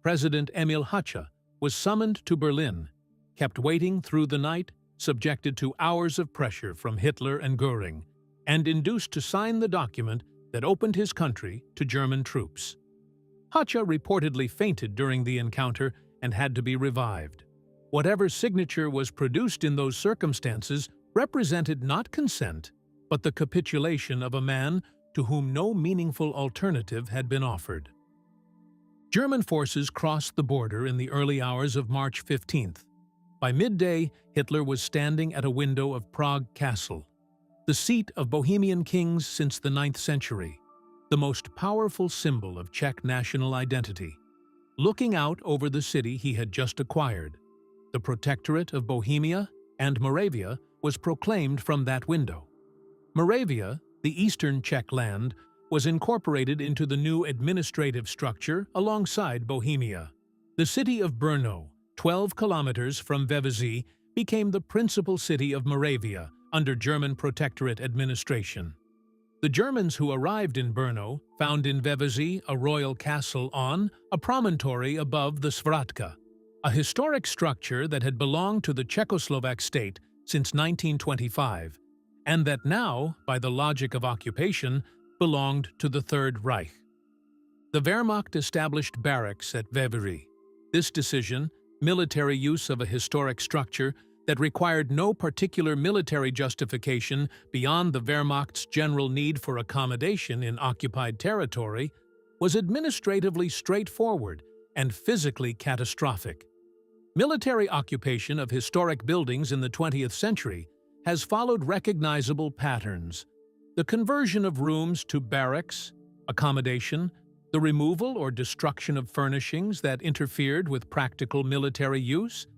President Emil Hácha was summoned to Berlin, kept waiting through the night, subjected to hours of pressure from Hitler and Göring, and induced to sign the document that opened his country to German troops. Hácha reportedly fainted during the encounter and had to be revived. Whatever signature was produced in those circumstances represented not consent, but the capitulation of a man to whom no meaningful alternative had been offered. German forces crossed the border in the early hours of March 15th. By midday, Hitler was standing at a window of Prague Castle, the seat of Bohemian kings since the 9th century, the most powerful symbol of Czech national identity. looking out over the city he had just acquired. The Protectorate of Bohemia and Moravia was proclaimed from that window. Moravia, the eastern Czech land, was incorporated into the new administrative structure alongside Bohemia. The city of Brno, 12 kilometers from Veveří, became the principal city of Moravia under German protectorate administration. The Germans who arrived in Brno found in Veveří a royal castle on a promontory above the Svratka, a historic structure that had belonged to the Czechoslovak state since 1925, and that now, by the logic of occupation, belonged to the Third Reich. The Wehrmacht established barracks at Veveří. This decision, military use of a historic structure that required no particular military justification beyond the Wehrmacht's general need for accommodation in occupied territory, was administratively straightforward and physically catastrophic. Military occupation of historic buildings in the 20th century has followed recognizable patterns: the conversion of rooms to barracks, accommodation, the removal or destruction of furnishings that interfered with practical military use,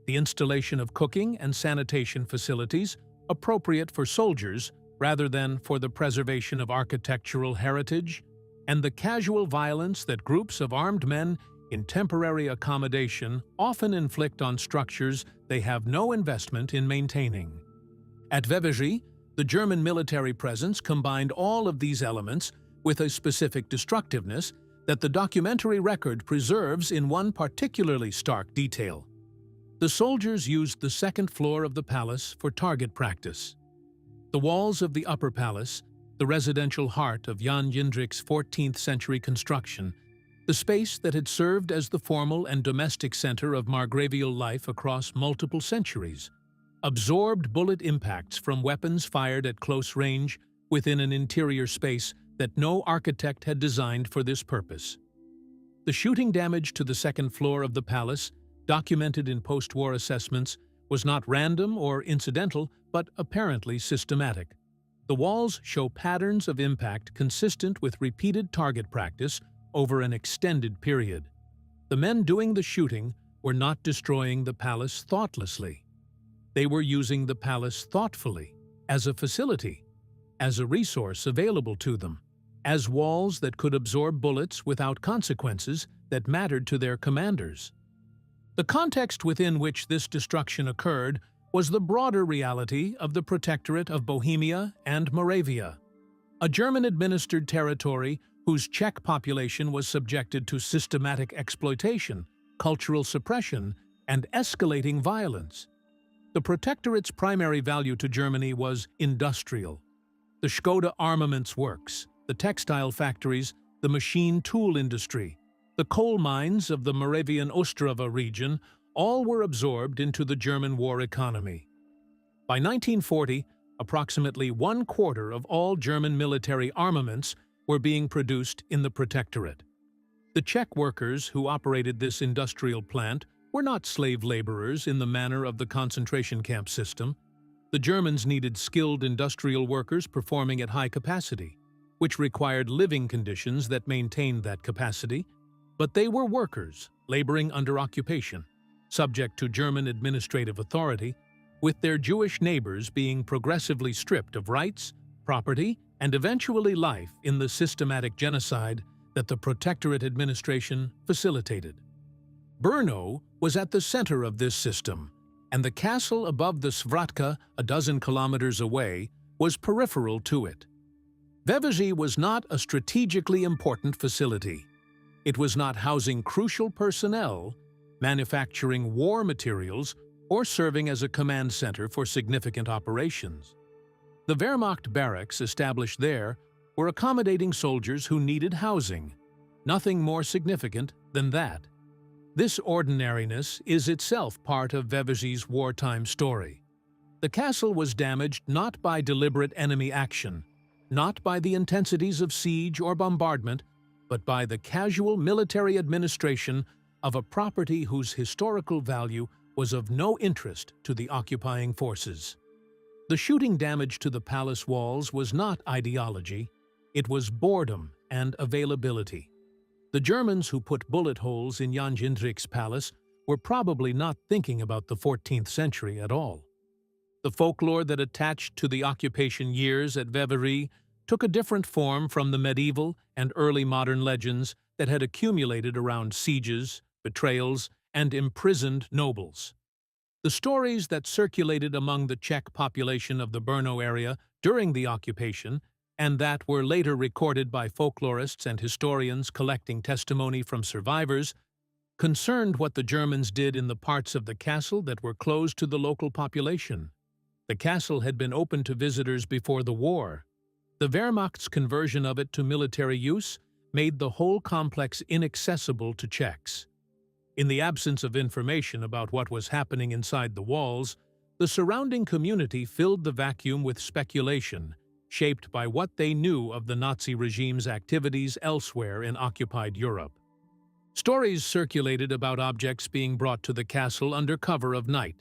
the installation of cooking and sanitation facilities appropriate for soldiers rather than for the preservation of architectural heritage, and the casual violence that groups of armed men in temporary accommodation often inflict on structures they have no investment in maintaining. At Veveří, the German military presence combined all of these elements with a specific destructiveness that the documentary record preserves in one particularly stark detail. The soldiers used the second floor of the palace for target practice. The walls of the upper palace, the residential heart of Jan Jindřich's 14th century construction, the space that had served as the formal and domestic center of margravial life across multiple centuries, absorbed bullet impacts from weapons fired at close range within an interior space that no architect had designed for this purpose. The shooting damage to the second floor of the palace, documented in post-war assessments, was not random or incidental, but apparently systematic. The walls show patterns of impact consistent with repeated target practice over an extended period. The men doing the shooting were not destroying the palace thoughtlessly. They were using the palace thoughtfully, as a facility, as a resource available to them, as walls that could absorb bullets without consequences that mattered to their commanders. The context within which this destruction occurred was the broader reality of the Protectorate of Bohemia and Moravia, a German-administered territory whose Czech population was subjected to systematic exploitation, cultural suppression, and escalating violence. The Protectorate's primary value to Germany was industrial. The Škoda armaments works, the textile factories, the machine tool industry, the coal mines of the Moravian Ostrava region all were absorbed into the German war economy. By 1940, approximately 1/4 of all German military armaments were being produced in the Protectorate. The Czech workers who operated this industrial plant were not slave laborers in the manner of the concentration camp system. The Germans needed skilled industrial workers performing at high capacity, which required living conditions that maintained that capacity, but they were workers laboring under occupation, subject to German administrative authority, with their Jewish neighbors being progressively stripped of rights, property, and eventually life in the systematic genocide that the Protectorate administration facilitated. Brno was at the center of this system, and the castle above the Svratka, a dozen kilometers away, was peripheral to it. Veveří was not a strategically important facility. It was not housing crucial personnel, manufacturing war materials, or serving as a command center for significant operations. The Wehrmacht barracks established there were accommodating soldiers who needed housing, nothing more significant than that. This ordinariness is itself part of Veveří's wartime story. The castle was damaged not by deliberate enemy action, not by the intensities of siege or bombardment, but by the casual military administration of a property whose historical value was of no interest to the occupying forces. The shooting damage to the palace walls was not ideology, it was boredom and availability. The Germans who put bullet holes in Jan Jindřich's palace were probably not thinking about the 14th century at all. The folklore that attached to the occupation years at Veveří took a different form from the medieval and early modern legends that had accumulated around sieges, betrayals, and imprisoned nobles. The stories that circulated among the Czech population of the Brno area during the occupation, and that were later recorded by folklorists and historians collecting testimony from survivors, concerned what the Germans did in the parts of the castle that were closed to the local population. The castle had been open to visitors before the war. The Wehrmacht's conversion of it to military use made the whole complex inaccessible to Czechs. In the absence of information about what was happening inside the walls, the surrounding community filled the vacuum with speculation, shaped by what they knew of the Nazi regime's activities elsewhere in occupied Europe. Stories circulated about objects being brought to the castle under cover of night: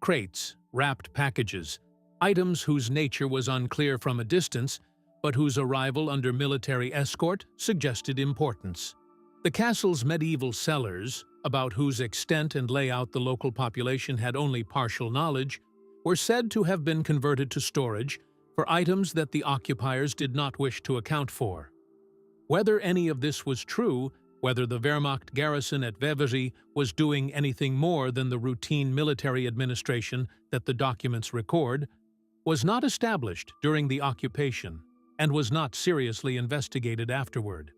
crates, wrapped packages, items whose nature was unclear from a distance, but whose arrival under military escort suggested importance. The castle's medieval cellars, about whose extent and layout the local population had only partial knowledge, were said to have been converted to storage for items that the occupiers did not wish to account for. Whether any of this was true, whether the Wehrmacht garrison at Veveří was doing anything more than the routine military administration that the documents record, was not established during the occupation and was not seriously investigated afterward.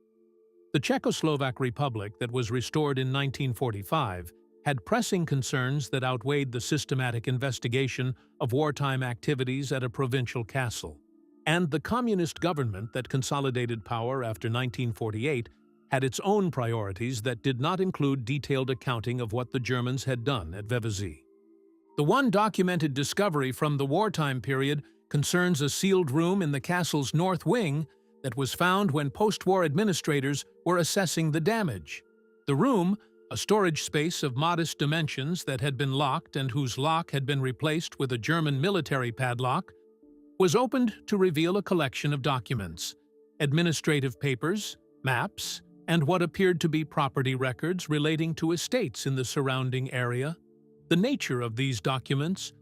The Czechoslovak Republic that was restored in 1945 had pressing concerns that outweighed the systematic investigation of wartime activities at a provincial castle, and the communist government that consolidated power after 1948 had its own priorities that did not include detailed accounting of what the Germans had done at Veveří. The one documented discovery from the wartime period concerns a sealed room in the castle's north wing that was found when post-war administrators were assessing the damage. The room, a storage space of modest dimensions that had been locked and whose lock had been replaced with a German military padlock, was opened to reveal a collection of documents, administrative papers, maps, and what appeared to be property records relating to estates in the surrounding area. The nature of these documents,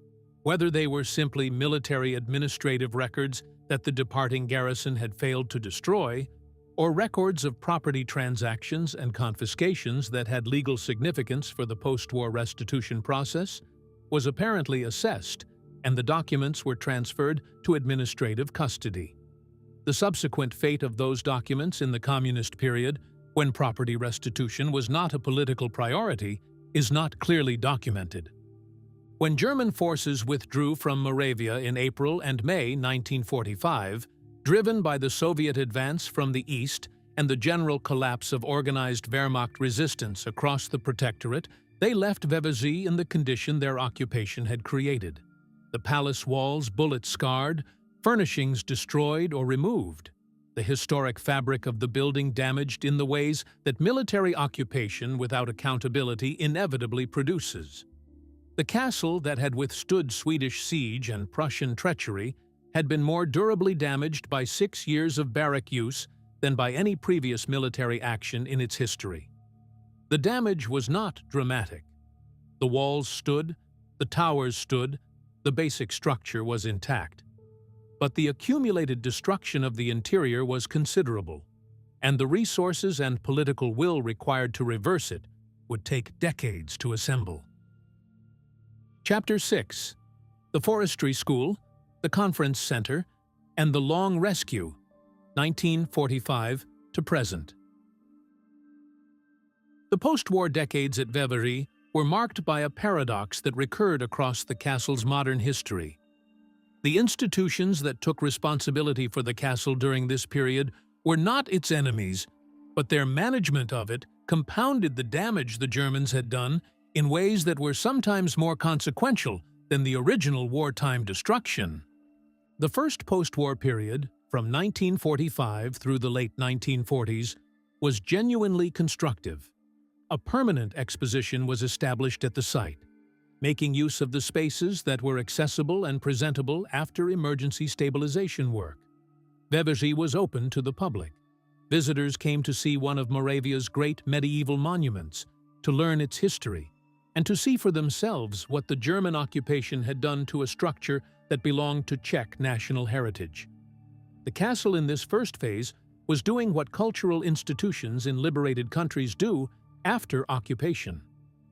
whether they were simply military administrative records that the departing garrison had failed to destroy, or records of property transactions and confiscations that had legal significance for the post-war restitution process, was apparently assessed, and the documents were transferred to administrative custody. The subsequent fate of those documents in the communist period, when property restitution was not a political priority, is not clearly documented. When German forces withdrew from Moravia in April and May 1945, driven by the Soviet advance from the east and the general collapse of organized Wehrmacht resistance across the protectorate, they left Veveří in the condition their occupation had created. The palace walls bullet-scarred, furnishings destroyed or removed, the historic fabric of the building damaged in the ways that military occupation without accountability inevitably produces. The castle that had withstood Swedish siege and Prussian treachery had been more durably damaged by 6 years of barrack use than by any previous military action in its history. The damage was not dramatic. The walls stood, the towers stood, the basic structure was intact. But the accumulated destruction of the interior was considerable, and the resources and political will required to reverse it would take decades to assemble. Chapter 6. The Forestry School, the Conference Center, and the Long Rescue, 1945 to present. The post-war decades at Veveří were marked by a paradox that recurred across the castle's modern history. The institutions that took responsibility for the castle during this period were not its enemies, but their management of it compounded the damage the Germans had done in ways that were sometimes more consequential than the original wartime destruction. The first post-war period, from 1945 through the late 1940s, was genuinely constructive. A permanent exposition was established at the site, making use of the spaces that were accessible and presentable after emergency stabilization work. Veveří was open to the public. Visitors came to see one of Moravia's great medieval monuments, to learn its history, and to see for themselves what the German occupation had done to a structure that belonged to Czech national heritage. The castle in this first phase was doing what cultural institutions in liberated countries do after occupation,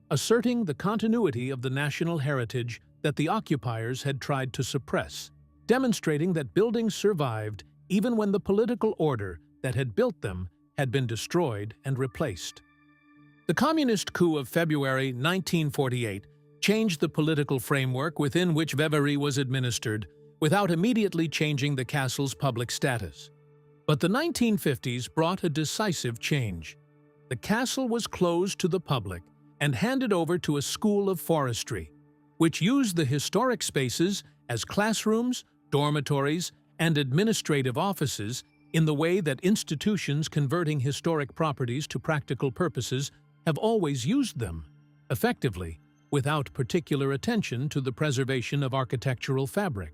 asserting the continuity of the national heritage that the occupiers had tried to suppress, demonstrating that buildings survived even when the political order that had built them had been destroyed and replaced. The communist coup of February 1948 changed the political framework within which Veveří was administered without immediately changing the castle's public status. But the 1950s brought a decisive change. The castle was closed to the public and handed over to a school of forestry, which used the historic spaces as classrooms, dormitories, and administrative offices in the way that institutions converting historic properties to practical purposes have always used them, effectively, without particular attention to the preservation of architectural fabric.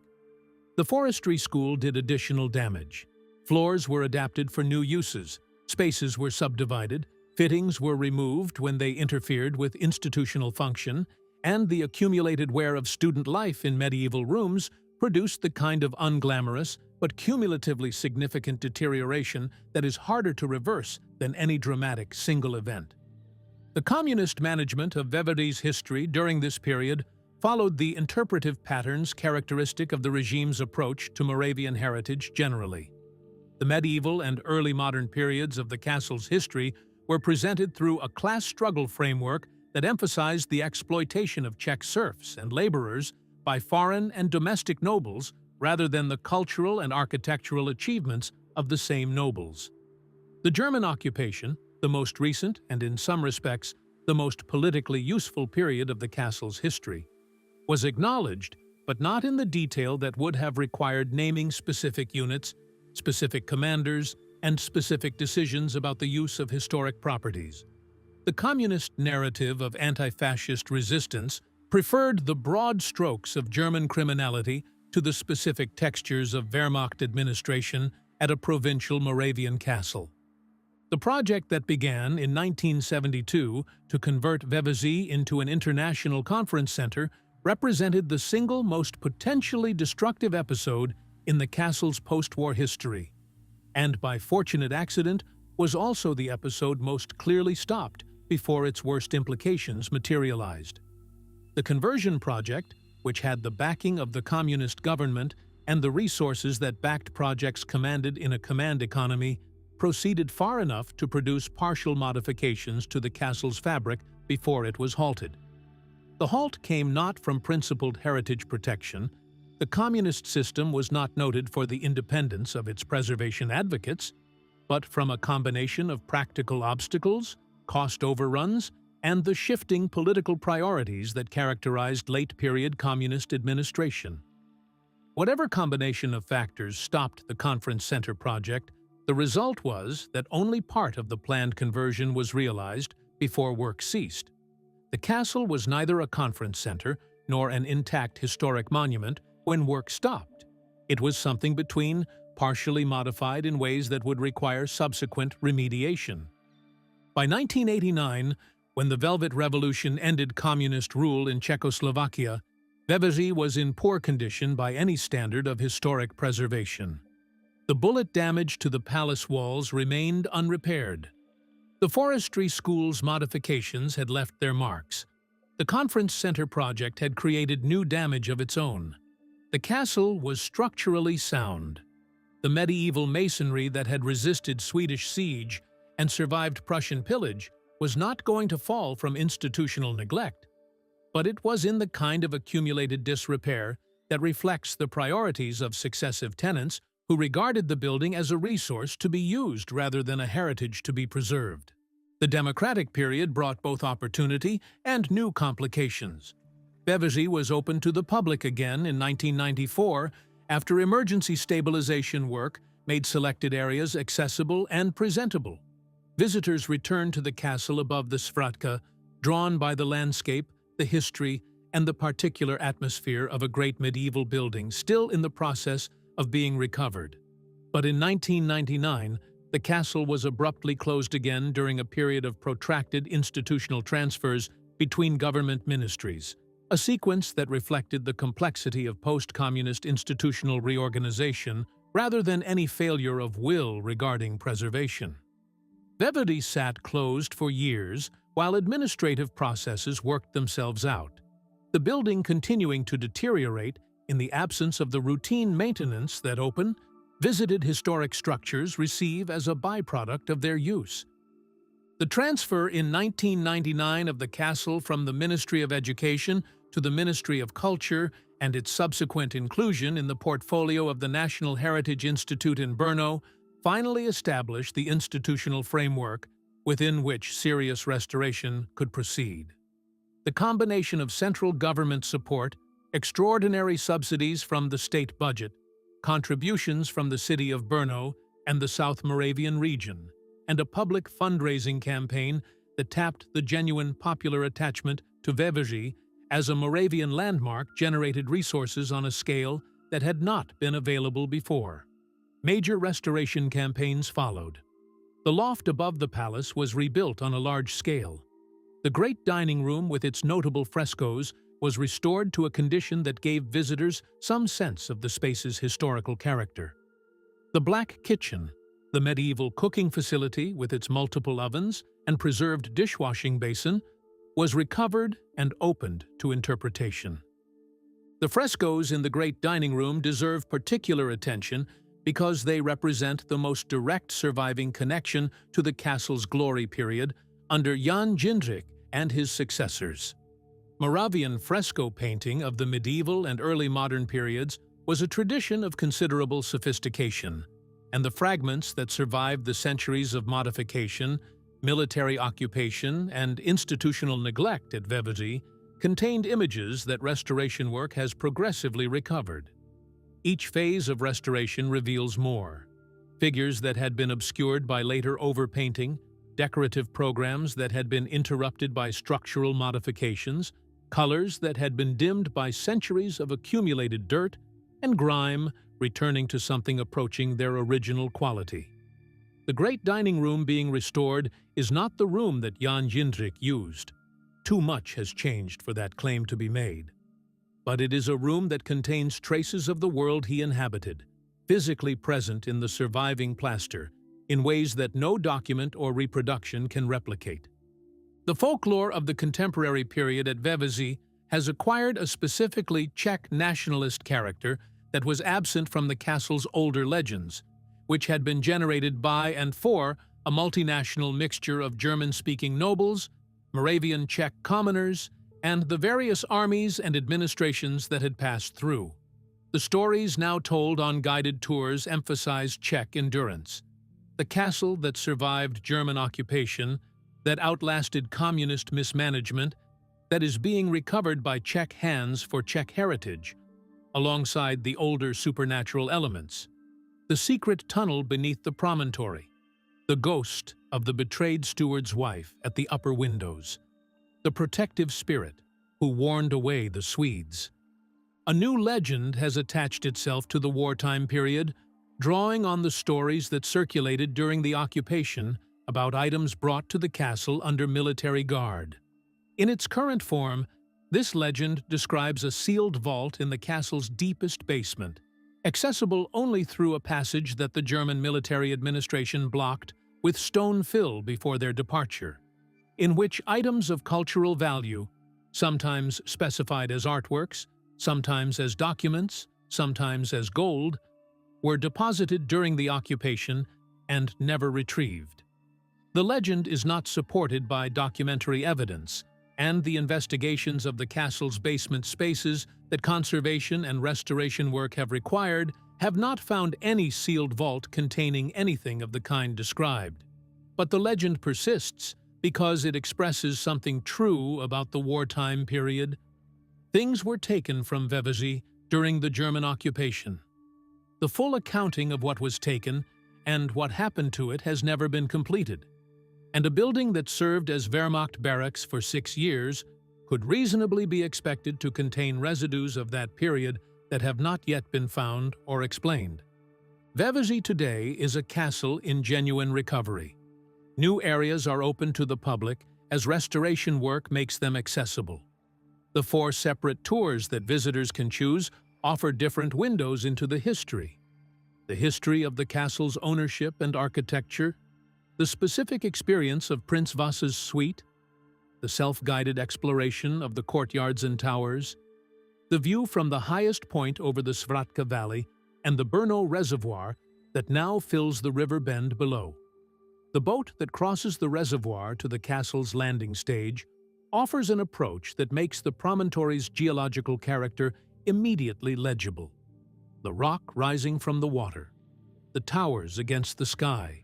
The forestry school did additional damage. Floors were adapted for new uses, spaces were subdivided, fittings were removed when they interfered with institutional function, and the accumulated wear of student life in medieval rooms produced the kind of unglamorous but cumulatively significant deterioration that is harder to reverse than any dramatic single event. The communist management of Veveří's history during this period followed the interpretive patterns characteristic of the regime's approach to Moravian heritage generally. The medieval and early modern periods of the castle's history were presented through a class struggle framework that emphasized the exploitation of Czech serfs and laborers by foreign and domestic nobles rather than the cultural and architectural achievements of the same nobles. The German occupation, the most recent and in some respects the most politically useful period of the castle's history, was acknowledged, but not in the detail that would have required naming specific units, specific commanders, and specific decisions about the use of historic properties. The communist narrative of anti-fascist resistance preferred the broad strokes of German criminality to the specific textures of Wehrmacht administration at a provincial Moravian castle. The project that began in 1972 to convert Veveří into an international conference center represented the single most potentially destructive episode in the castle's post-war history, and by fortunate accident was also the episode most clearly stopped before its worst implications materialized. The conversion project, which had the backing of the communist government and the resources that backed projects commanded in a command economy, proceeded far enough to produce partial modifications to the castle's fabric before it was halted. The halt came not from principled heritage protection. The communist system was not noted for the independence of its preservation advocates, but from a combination of practical obstacles, cost overruns, and the shifting political priorities that characterized late-period communist administration. Whatever combination of factors stopped the conference center project, the result was that only part of the planned conversion was realized before work ceased. The castle was neither a conference center nor an intact historic monument when work stopped. It was something between, partially modified in ways that would require subsequent remediation. By 1989, when the Velvet Revolution ended communist rule in Czechoslovakia, Veveří was in poor condition by any standard of historic preservation. The bullet damage to the palace walls remained unrepaired. The forestry school's modifications had left their marks. The conference center project had created new damage of its own. The castle was structurally sound. The medieval masonry that had resisted Swedish siege and survived Prussian pillage was not going to fall from institutional neglect, but it was in the kind of accumulated disrepair that reflects the priorities of successive tenants who regarded the building as a resource to be used rather than a heritage to be preserved. The democratic period brought both opportunity and new complications. Veveří was open to the public again in 1994 after emergency stabilization work made selected areas accessible and presentable. Visitors returned to the castle above the Svratka, drawn by the landscape, the history, and the particular atmosphere of a great medieval building still in the process of being recovered. But in 1999, the castle was abruptly closed again during a period of protracted institutional transfers between government ministries, a sequence that reflected the complexity of post-communist institutional reorganization rather than any failure of will regarding preservation. Veveří sat closed for years while administrative processes worked themselves out, the building continuing to deteriorate in the absence of the routine maintenance that open, visited historic structures receive as a byproduct of their use. The transfer in 1999 of the castle from the Ministry of Education to the Ministry of Culture and its subsequent inclusion in the portfolio of the National Heritage Institute in Brno finally established the institutional framework within which serious restoration could proceed. The combination of central government support, extraordinary subsidies from the state budget, contributions from the city of Brno and the South Moravian region, and a public fundraising campaign that tapped the genuine popular attachment to Veveří as a Moravian landmark generated resources on a scale that had not been available before. Major restoration campaigns followed. The loft above the palace was rebuilt on a large scale. The great dining room with its notable frescoes was restored to a condition that gave visitors some sense of the space's historical character. The Black Kitchen, the medieval cooking facility with its multiple ovens and preserved dishwashing basin, was recovered and opened to interpretation. The frescoes in the great dining room deserve particular attention because they represent the most direct surviving connection to the castle's glory period under Jan Jindřich and his successors. Moravian fresco painting of the medieval and early modern periods was a tradition of considerable sophistication, and the fragments that survived the centuries of modification, military occupation, and institutional neglect at Veveří contained images that restoration work has progressively recovered. Each phase of restoration reveals more: figures that had been obscured by later overpainting, decorative programs that had been interrupted by structural modifications, colors that had been dimmed by centuries of accumulated dirt, and grime returning to something approaching their original quality. The great dining room being restored is not the room that Jan Jindřich used. Too much has changed for that claim to be made. But it is a room that contains traces of the world he inhabited, physically present in the surviving plaster, in ways that no document or reproduction can replicate. The folklore of the contemporary period at Veveří has acquired a specifically Czech nationalist character that was absent from the castle's older legends, which had been generated by and for a multinational mixture of German-speaking nobles, Moravian Czech commoners, and the various armies and administrations that had passed through. The stories now told on guided tours emphasized Czech endurance. The castle that survived German occupation, that outlasted communist mismanagement, that is being recovered by Czech hands for Czech heritage, alongside the older supernatural elements. The secret tunnel beneath the promontory, the ghost of the betrayed steward's wife at the upper windows, the protective spirit who warned away the Swedes. A new legend has attached itself to the wartime period, drawing on the stories that circulated during the occupation about items brought to the castle under military guard. In its current form, this legend describes a sealed vault in the castle's deepest basement, accessible only through a passage that the German military administration blocked with stone fill before their departure, in which items of cultural value, sometimes specified as artworks, sometimes as documents, sometimes as gold, were deposited during the occupation and never retrieved. The legend is not supported by documentary evidence, and the investigations of the castle's basement spaces that conservation and restoration work have required have not found any sealed vault containing anything of the kind described. But the legend persists because it expresses something true about the wartime period. Things were taken from Veveří during the German occupation. The full accounting of what was taken and what happened to it has never been completed, and a building that served as Wehrmacht barracks for 6 years could reasonably be expected to contain residues of that period that have not yet been found or explained. Veveří today is a castle in genuine recovery. New areas are open to the public as restoration work makes them accessible. The 4 separate tours that visitors can choose offer different windows into the history of the castle's ownership and architecture, the specific experience of Prince Vasa's suite, the self-guided exploration of the courtyards and towers, the view from the highest point over the Svratka Valley and the Brno Reservoir that now fills the river bend below. The boat that crosses the reservoir to the castle's landing stage offers an approach that makes the promontory's geological character immediately legible. The rock rising from the water, the towers against the sky,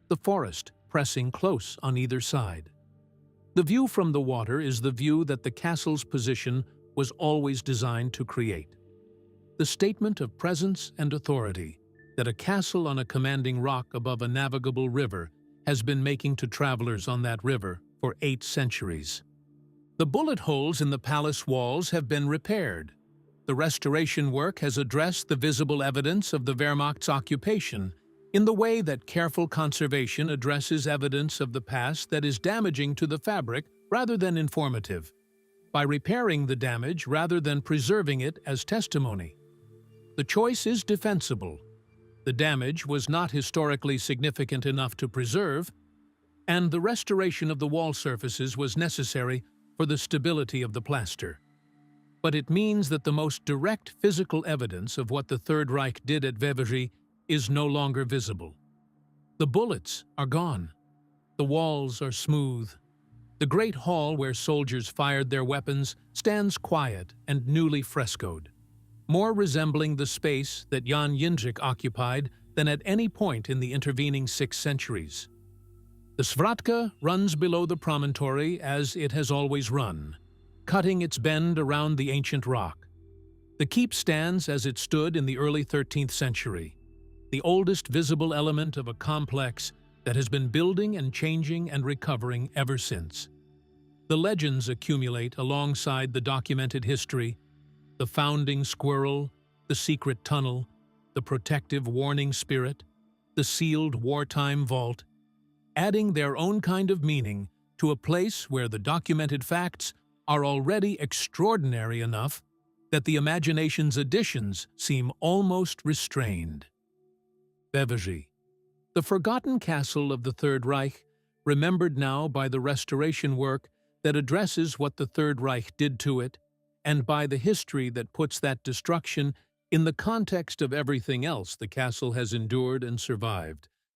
the forest pressing close on either side. The view from the water is the view that the castle's position was always designed to create. The statement of presence and authority that a castle on a commanding rock above a navigable river has been making to travelers on that river for 8 centuries. The bullet holes in the palace walls have been repaired. The restoration work has addressed the visible evidence of the Wehrmacht's occupation in the way that careful conservation addresses evidence of the past that is damaging to the fabric rather than informative, by repairing the damage rather than preserving it as testimony. The choice is defensible. The damage was not historically significant enough to preserve, and the restoration of the wall surfaces was necessary for the stability of the plaster. But it means that the most direct physical evidence of what the Third Reich did at Veveří is no longer visible. The bullets are gone. The walls are smooth. The great hall where soldiers fired their weapons stands quiet and newly frescoed, more resembling the space that Jan Jindřich occupied than at any point in the intervening 6 centuries. The Svratka runs below the promontory as it has always run, cutting its bend around the ancient rock. The keep stands as it stood in the early 13th century, the oldest visible element of a complex that has been building and changing and recovering ever since. The legends accumulate alongside the documented history: the founding squirrel, the secret tunnel, the protective warning spirit, the sealed wartime vault, adding their own kind of meaning to a place where the documented facts are already extraordinary enough that the imagination's additions seem almost restrained. Veveří, the forgotten castle of the Third Reich, remembered now by the restoration work that addresses what the Third Reich did to it, and by the history that puts that destruction in the context of everything else the castle has endured and survived.